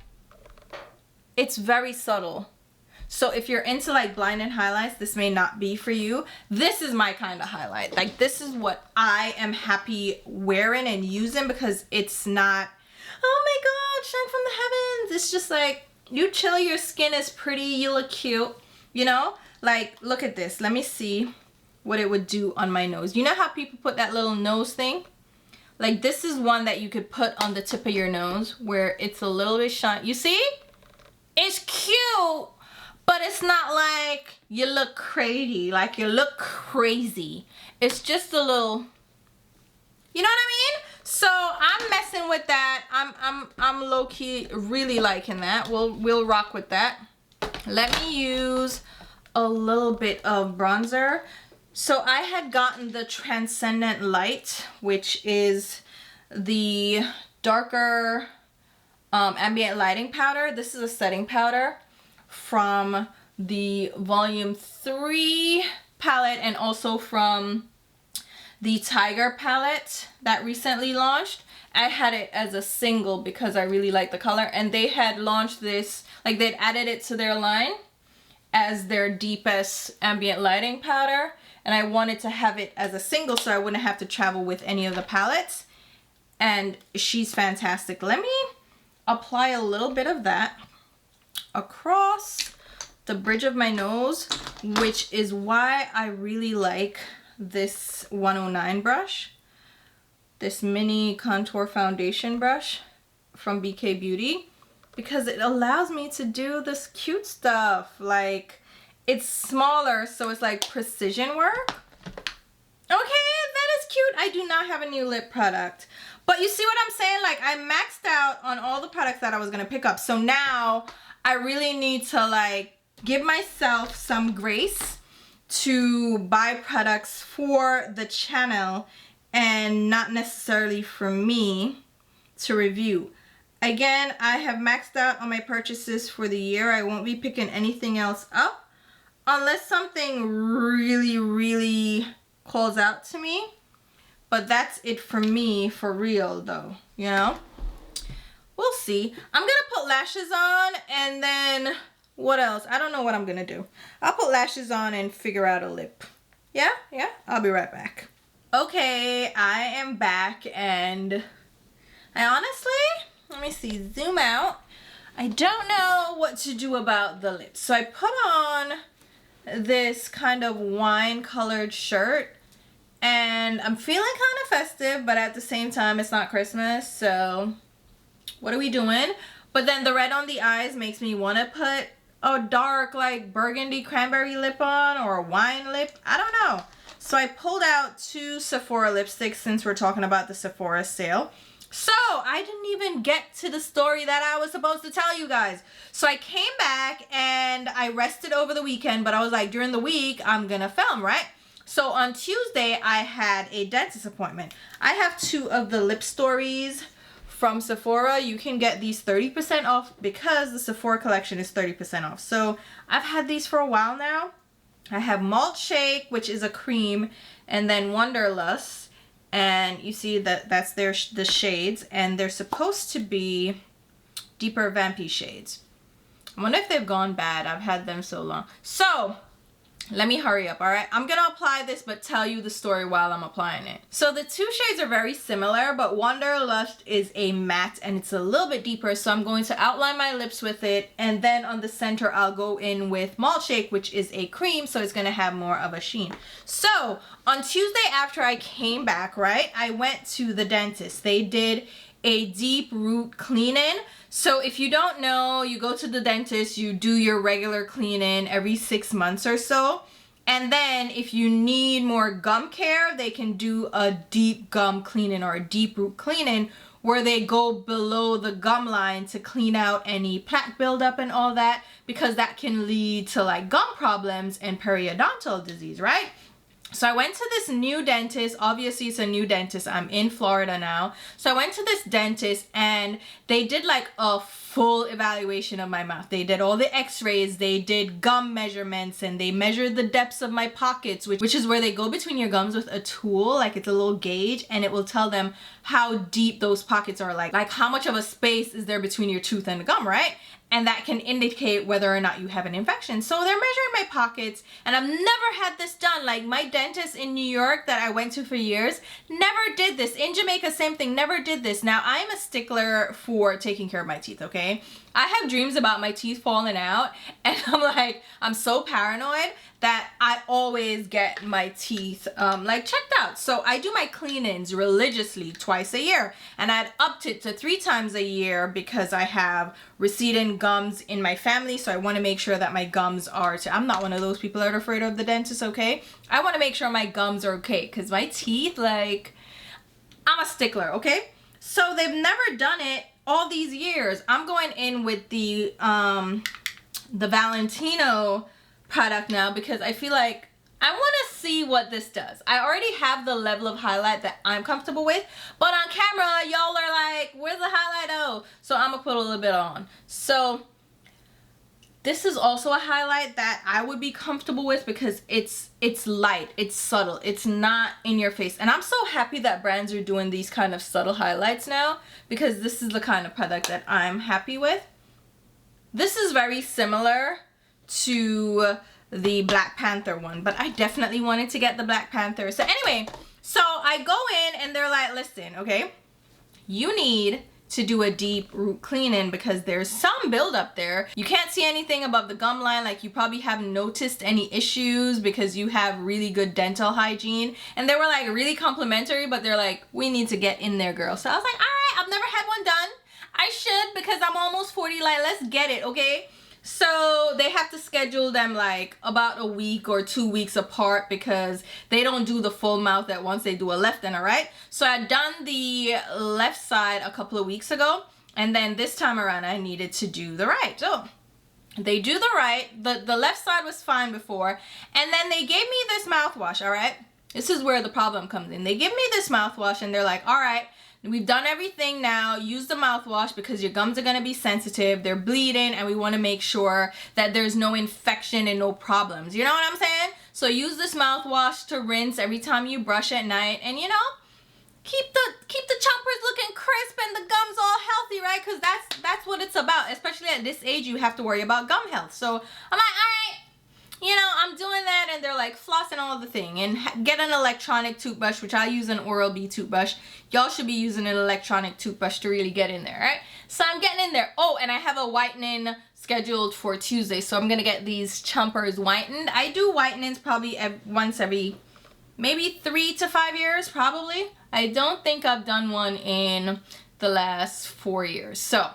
Speaker 1: it's very subtle. So if you're into like blinding highlights, this may not be for you. This is my kind of highlight. Like this is what I am happy wearing and using, because it's not, oh my God, shine from the heavens. It's just like, you chill, your skin is pretty, you look cute, you know? Like, look at this. Let me see what it would do on my nose. You know how people put that little nose thing? Like this is one that you could put on the tip of your nose where it's a little bit shiny. You see? It's cute, but it's not like you look crazy. Like you look crazy. It's just a little, you know what I mean? So I'm messing with that. I'm low-key really liking that. We'll rock with that. Let me use a little bit of bronzer. So I had gotten the Transcendent Light, which is the darker ambient lighting powder. This is a setting powder from the volume 3 palette and also from the Tiger palette that recently launched. I had it as a single because I really like the color, and they had launched this, like they'd added it to their line as their deepest ambient lighting powder, and I wanted to have it as a single so I wouldn't have to travel with any of the palettes. And she's fantastic. Let me apply a little bit of that across the bridge of my nose, which is why I really like this 109 brush. this mini contour foundation brush from BK Beauty because it allows me to do this cute stuff. Like, it's smaller, so it's like precision work. Okay, that is cute. I do not have a new lip product. But you see what I'm saying? Like, I maxed out on all the products that I was gonna pick up. So now I really need to like give myself some grace to buy products for the channel and not necessarily for me to review. Again, I have maxed out on my purchases for the year. I won't be picking anything else up unless something really calls out to me. But that's it for me, for real though, you know? We'll see. I'm gonna put lashes on and then what else? I don't know what I'm gonna do. I'll put lashes on and figure out a lip. Yeah, I'll be right back. Okay, I am back and I honestly, let me see, zoom out. I don't know what to do about the lips. So I put on this kind of wine colored shirt and I'm feeling kind of festive, but at the same time it's not Christmas, so what are we doing? But then the red on the eyes makes me want to put a dark like burgundy cranberry lip on or a wine lip. I don't know. So I pulled out 2 Sephora lipsticks since we're talking about the Sephora sale. So I didn't even get to the story that I was supposed to tell you guys. So I came back and I rested over the weekend, but I was like, during the week I'm gonna film, right? So on Tuesday I had a dentist appointment. I have 2 of the lip stories from Sephora. You can get these 30% off because the Sephora collection is 30% off. So I've had these for a while now. I have Malt Shake, which is a cream, and then Wanderlust, and you see that that's the shades, and they're supposed to be deeper vampy shades. I wonder if they've gone bad. I've had them so long. So let me hurry up, all right? I'm gonna apply this, but tell you the story while I'm applying it. So the 2 shades are very similar, but Wanderlust is a matte and it's a little bit deeper, so I'm going to outline my lips with it, and then on the center I'll go in with Malt Shake, which is a cream, so it's gonna have more of a sheen. So on Tuesday after I came back, right, I went to the dentist. They did a deep root cleaning. So if you don't know, you go to the dentist, you do your regular cleaning every 6 months or so. And then if you need more gum care, they can do a deep gum cleaning or a deep root cleaning where they go below the gum line to clean out any plaque buildup and all that, because that can lead to like gum problems and periodontal disease, right? So I went to this new dentist. Obviously it's a new dentist. I'm in Florida now. So I went to this dentist and they did like a full evaluation of my mouth. They did all the x-rays, they did gum measurements, and they measured the depths of my pockets, which is where they go between your gums with a tool, like it's a little gauge, and it will tell them how deep those pockets are, like how much of a space is there between your tooth and the gum, right? And that can indicate whether or not you have an infection. So they're measuring my pockets, and I've never had this done. Like my dentist in New York that I went to for years never did this. In Jamaica, same thing, never did this. Now I'm a stickler for taking care of my teeth, okay? I have dreams about my teeth falling out, and I'm so paranoid that I always get my teeth like checked out. So I do my cleanings religiously twice a year, and I'd upped it to 3 times a year because I have receding gums in my family, so I want to make sure that my gums are I'm not one of those people that are afraid of the dentist, okay? I want to make sure my gums are okay because my teeth, like, I'm a stickler, okay? So they've never done it all these years. I'm going in with the Valentino product now because I feel like I want to see what this does. I already have the level of highlight that I'm comfortable with, but on camera y'all are like, where's the highlight? Oh, so I'm gonna put a little bit on. So this is also a highlight that I would be comfortable with because it's light, it's subtle, it's not in your face. And I'm so happy that brands are doing these kind of subtle highlights now because this is the kind of product that I'm happy with. This is very similar to the Black Panther one, but I definitely wanted to get the Black Panther. So anyway, so I go in and they're like, listen, okay, you need to do a deep root cleaning because there's some buildup there. You can't see anything above the gum line, like you probably haven't noticed any issues because you have really good dental hygiene. And they were like really complimentary, but they're like, we need to get in there, girl. So I was like, all right, I've never had one done. I should because I'm almost 40, like let's get it, okay? So they have to schedule them like about a week or 2 weeks apart because they don't do the full mouth at once. They do a left and a right. So I done the left side a couple of weeks ago, and then this time around I needed to do the right. So they do the right. The left side was fine before, and then they gave me this mouthwash, all right? This is where the problem comes in. They give me this mouthwash and they're like, all right, we've done everything now. Use the mouthwash because your gums are going to be sensitive. They're bleeding and we want to make sure that there's no infection and no problems. You know what I'm saying? So use this mouthwash to rinse every time you brush at night, and you know, keep the chompers looking crisp and the gums all healthy, right? Because that's what it's about. Especially at this age, you have to worry about gum health. So I'm like, all right. You know, I'm doing that, and they're like flossing all the thing, and get an electronic toothbrush, which I use an Oral-B toothbrush. Y'all should be using an electronic toothbrush to really get in there, right? So I'm getting in there. Oh, and I have a whitening scheduled for Tuesday, so I'm gonna get these chompers whitened. I do whitenings probably once every maybe 3 to 5 years, probably. I don't think I've done one in the last 4 years, so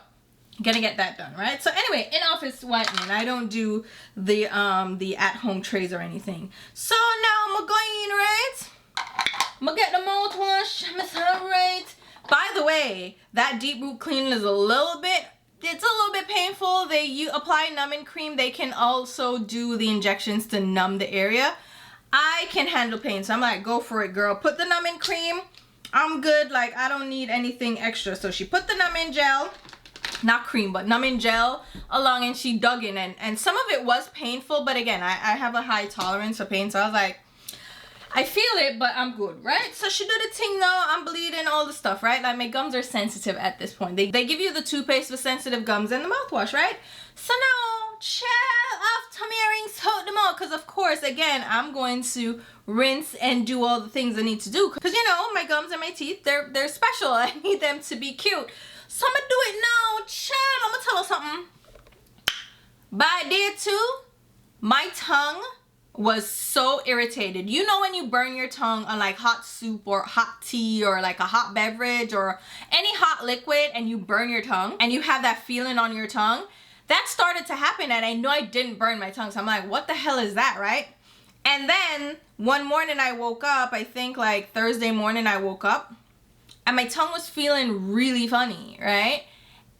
Speaker 1: gonna get that done, right? So anyway, in office whitening, I don't do the at-home trays or anything. So now I'm going, right? I'm gonna get the mouthwash, right? By the way, that deep root cleaning is a little bit painful. You apply numbing cream. They can also do the injections to numb the area. I can handle pain, so I'm like, go for it, girl. Put the numbing cream. I'm good. Like, I don't need anything extra. So she put the numbing gel, not cream, but numbing gel along, and she dug in, and some of it was painful, but again, I have a high tolerance for pain, so I was like, I feel it, but I'm good, right? So she did the thing though, I'm bleeding, all the stuff, right? Like my gums are sensitive at this point. They give you the toothpaste for sensitive gums and the mouthwash, right? So now, child, after me rinse out them out, because of course, again, I'm going to rinse and do all the things I need to do, because you know, my gums and my teeth, they're special. I need them to be cute. So I'm gonna do it now, child. I'm gonna tell you something. By day 2, my tongue was so irritated. You know when you burn your tongue on like hot soup or hot tea or like a hot beverage or any hot liquid, and you burn your tongue and you have that feeling on your tongue? That started to happen, and I know I didn't burn my tongue. So I'm like, what the hell is that, right? And then one morning I woke up, I think like Thursday morning I woke up, and my tongue was feeling really funny, right?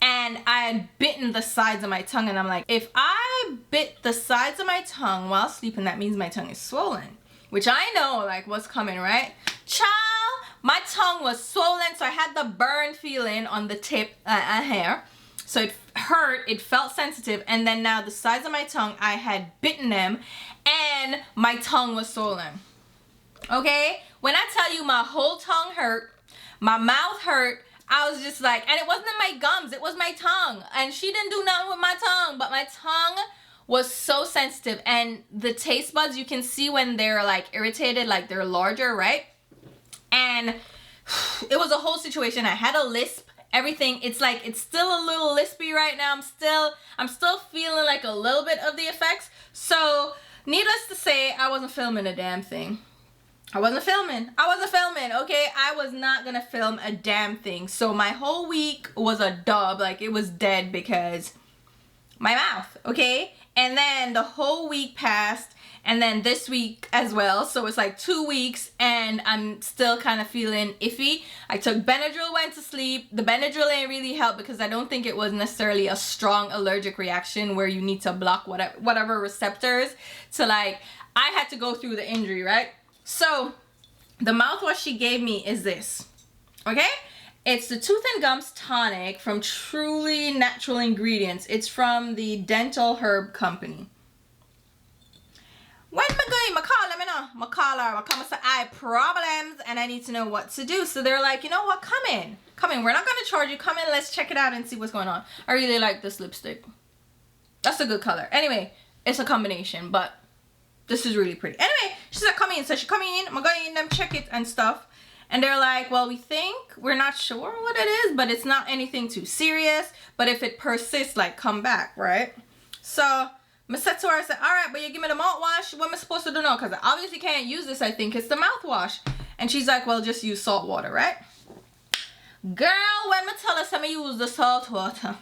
Speaker 1: And I had bitten the sides of my tongue, and I'm like, if I bit the sides of my tongue while sleeping, that means my tongue is swollen. Which I know, like, what's coming, right? Child, my tongue was swollen, so I had the burn feeling on the tip hair. So it hurt, it felt sensitive, and then now the sides of my tongue, I had bitten them, and my tongue was swollen. Okay? When I tell you my whole tongue hurt, my mouth hurt, I was just like, and it wasn't my gums, it was my tongue. And she didn't do nothing with my tongue, but my tongue was so sensitive. And the taste buds, you can see when they're like irritated, like they're larger, right? And it was a whole situation. I had a lisp, everything. It's like, it's still a little lispy right now. I'm still feeling like a little bit of the effects. So needless to say, I wasn't filming a damn thing. I wasn't filming, okay? I was not gonna film a damn thing. So my whole week was a dub, like it was dead because my mouth, okay? And then the whole week passed, and then this week as well. So it's like 2 weeks, and I'm still kind of feeling iffy. I took Benadryl, went to sleep. The Benadryl ain't really helped because I don't think it was necessarily a strong allergic reaction where you need to block whatever receptors to like, I had to go through the injury, right? So the mouthwash she gave me is this, okay? It's the Tooth and Gums Tonic from Truly Natural Ingredients. It's from the Dental Herb Company. When I call her, I come and say, I have problems and I need to know what to do. So they're like, you know what, come in. We're not gonna charge you. Come in, let's check it out and see what's going on. I really like this lipstick. That's a good color. Anyway, it's a combination, but this is really pretty. Anyway, she said, come in. So she come in, I'm going in them check it and stuff. And they're like, well, we're not sure what it is, but it's not anything too serious. But if it persists, like, come back, right? So I said to her, I said, all right, but you give me the mouthwash. What am I supposed to do now? Because I obviously can't use this. I think it's the mouthwash. And she's like, well, just use salt water, right? Girl, when I tell us how I use the salt water,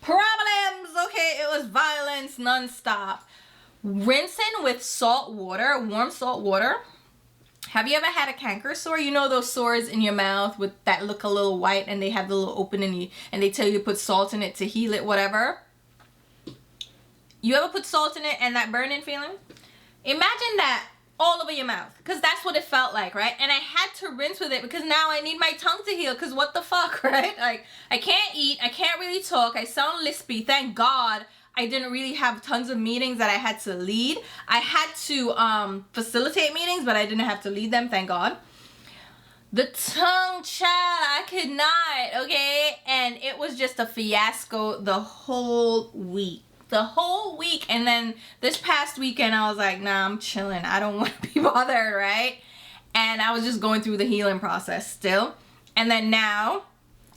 Speaker 1: problems, okay? It was violence nonstop. Rinsing with salt water, warm salt water. Have you ever had a canker sore? You know those sores in your mouth with that look a little white and they have the little opening and they tell you to put salt in it to heal it, whatever? You ever put salt in it and that burning feeling? Imagine that all over your mouth, because that's what it felt like, right? And I had to rinse with it because now I need my tongue to heal, because what the fuck, right? Like, I can't eat, I can't really talk, I sound lispy. Thank God I didn't really have tons of meetings that I had to lead. I had to facilitate meetings, but I didn't have to lead them, thank God. The tongue, child, I could not, okay? And it was just a fiasco the whole week. The whole week. And then this past weekend, I was like, nah, I'm chilling. I don't want to be bothered, right? And I was just going through the healing process still. And then now,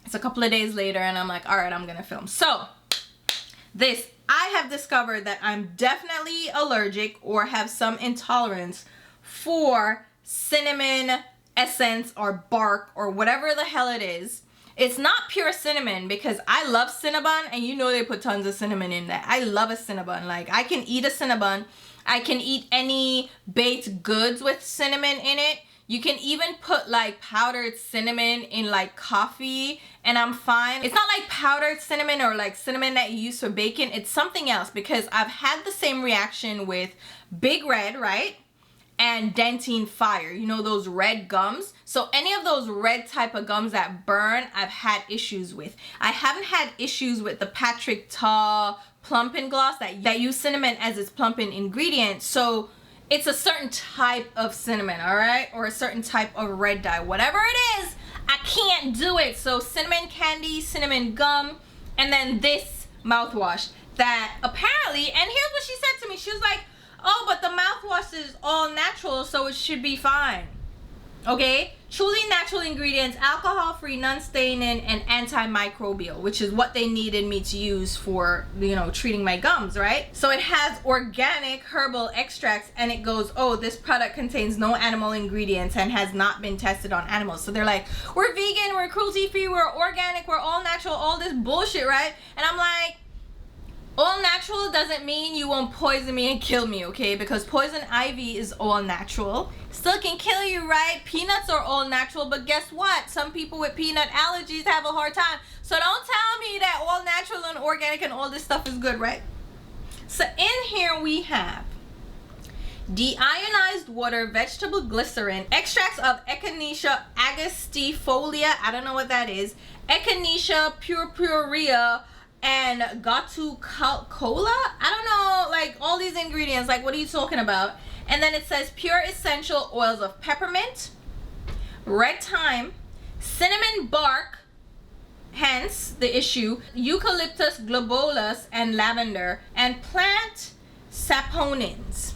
Speaker 1: it's a couple of days later, and I'm like, all right, I'm gonna film. So, I have discovered that I'm definitely allergic or have some intolerance for cinnamon essence or bark or whatever the hell it is. It's not pure cinnamon, because I love Cinnabon, and you know they put tons of cinnamon in that. I love a Cinnabon. Like, I can eat a Cinnabon. I can eat any baked goods with cinnamon in it. You can even put like powdered cinnamon in like coffee and I'm fine. It's not like powdered cinnamon or like cinnamon that you use for baking. It's something else, because I've had the same reaction with Big Red, right? And Dentine Fire, you know, those red gums. So any of those red type of gums that burn, I've had issues with. I haven't had issues with the Patrick Ta plumping gloss that use cinnamon as its plumping ingredient. So it's a certain type of cinnamon, all right? Or a certain type of red dye. Whatever it is, I can't do it. So cinnamon candy, cinnamon gum, and then this mouthwash that apparently, and here's what she said to me. She was like, oh, but the mouthwash is all natural, so it should be fine. Okay? Truly natural ingredients, alcohol-free, non-staining, and antimicrobial, which is what they needed me to use for, you know, treating my gums, right? So it has organic herbal extracts, and it goes, oh, this product contains no animal ingredients and has not been tested on animals. So they're like, we're vegan, we're cruelty-free, we're organic, we're all natural, all this bullshit, right? And I'm like, all natural doesn't mean you won't poison me and kill me, okay? Because poison ivy is all natural. Still can kill you, right? Peanuts are all natural, but guess what? Some people with peanut allergies have a hard time. So don't tell me that all natural and organic and all this stuff is good, right? So in here we have deionized water, vegetable glycerin, extracts of Echinacea agastifolia, I don't know what that is, Echinacea purpurea, and Gatu cola. I don't know, like all these ingredients, like what are you talking about? And then it says pure essential oils of peppermint, red thyme, cinnamon bark, hence the issue, eucalyptus globulus, and lavender, and plant saponins.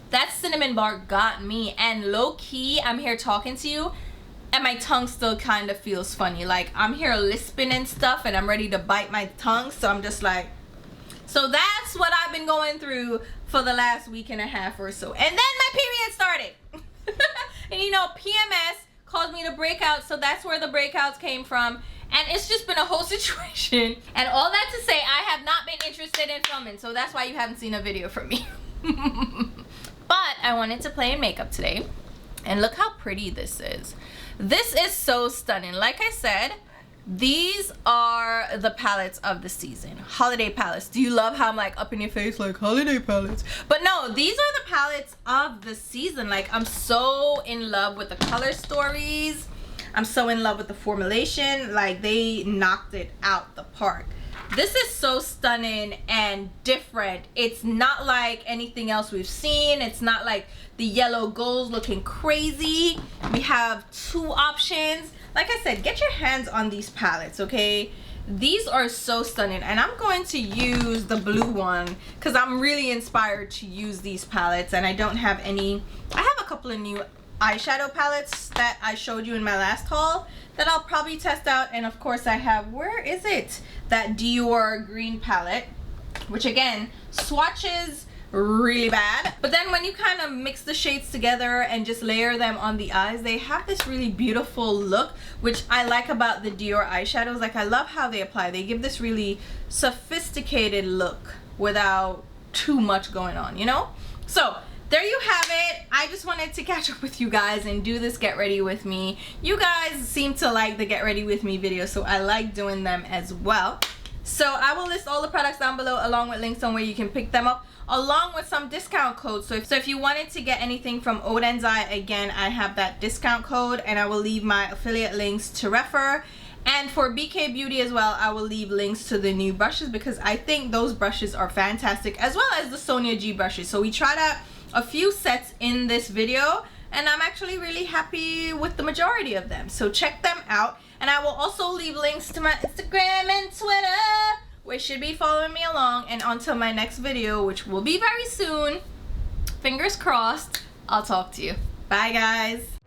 Speaker 1: That cinnamon bark got me, and low-key I'm here talking to you and my tongue still kind of feels funny. Like I'm here lisping and stuff and I'm ready to bite my tongue. So I'm just like, so that's what I've been going through for the last week and a half or so. And then my period started. And you know, PMS caused me to break out. So that's where the breakouts came from. And it's just been a whole situation. And all that to say, I have not been interested in filming. So that's why you haven't seen a video from me. But I wanted to play in makeup today. And look how pretty this is. This is so stunning. Like I said, these are the palettes of the season. Holiday palettes. Do you love how I'm like up in your face like holiday palettes? But no, these are the palettes of the season. Like I'm so in love with the color stories. I'm so in love with the formulation. Like they knocked it out the park. This is so stunning and different. It's not like anything else we've seen. It's not like the yellow gold looking crazy. We have two options. Like I said, get your hands on these palettes, okay? These are so stunning. And I'm going to use the blue one because I'm really inspired to use these palettes. And I don't have any. I have a couple of new eyeshadow palettes that I showed you in my last haul that I'll probably test out. And of course I have, where is it? That Dior green palette, which again, swatches really bad, but then when you kind of mix the shades together and just layer them on the eyes, they have this really beautiful look, which I like about the Dior eyeshadows. Like, I love how they apply. They give this really sophisticated look without too much going on, you know? So there you have it. I just wanted to catch up with you guys and do this get ready with me. You guys seem to like the get ready with me videos, so I like doing them as well. So I will list all the products down below along with links on where you can pick them up, along with some discount codes. So if you wanted to get anything from 𝕊𝕦𝕒𝕟𝕜, again, I have that discount code and I will leave my affiliate links to refer. And for BK Beauty as well, I will leave links to the new brushes because I think those brushes are fantastic, as well as the Sonia G brushes. So we tried out a few sets in this video and I'm actually really happy with the majority of them. So check them out. And I will also leave links to my Instagram and Twitter, which should be following me along. And until my next video, which will be very soon, fingers crossed, I'll talk to you. Bye guys.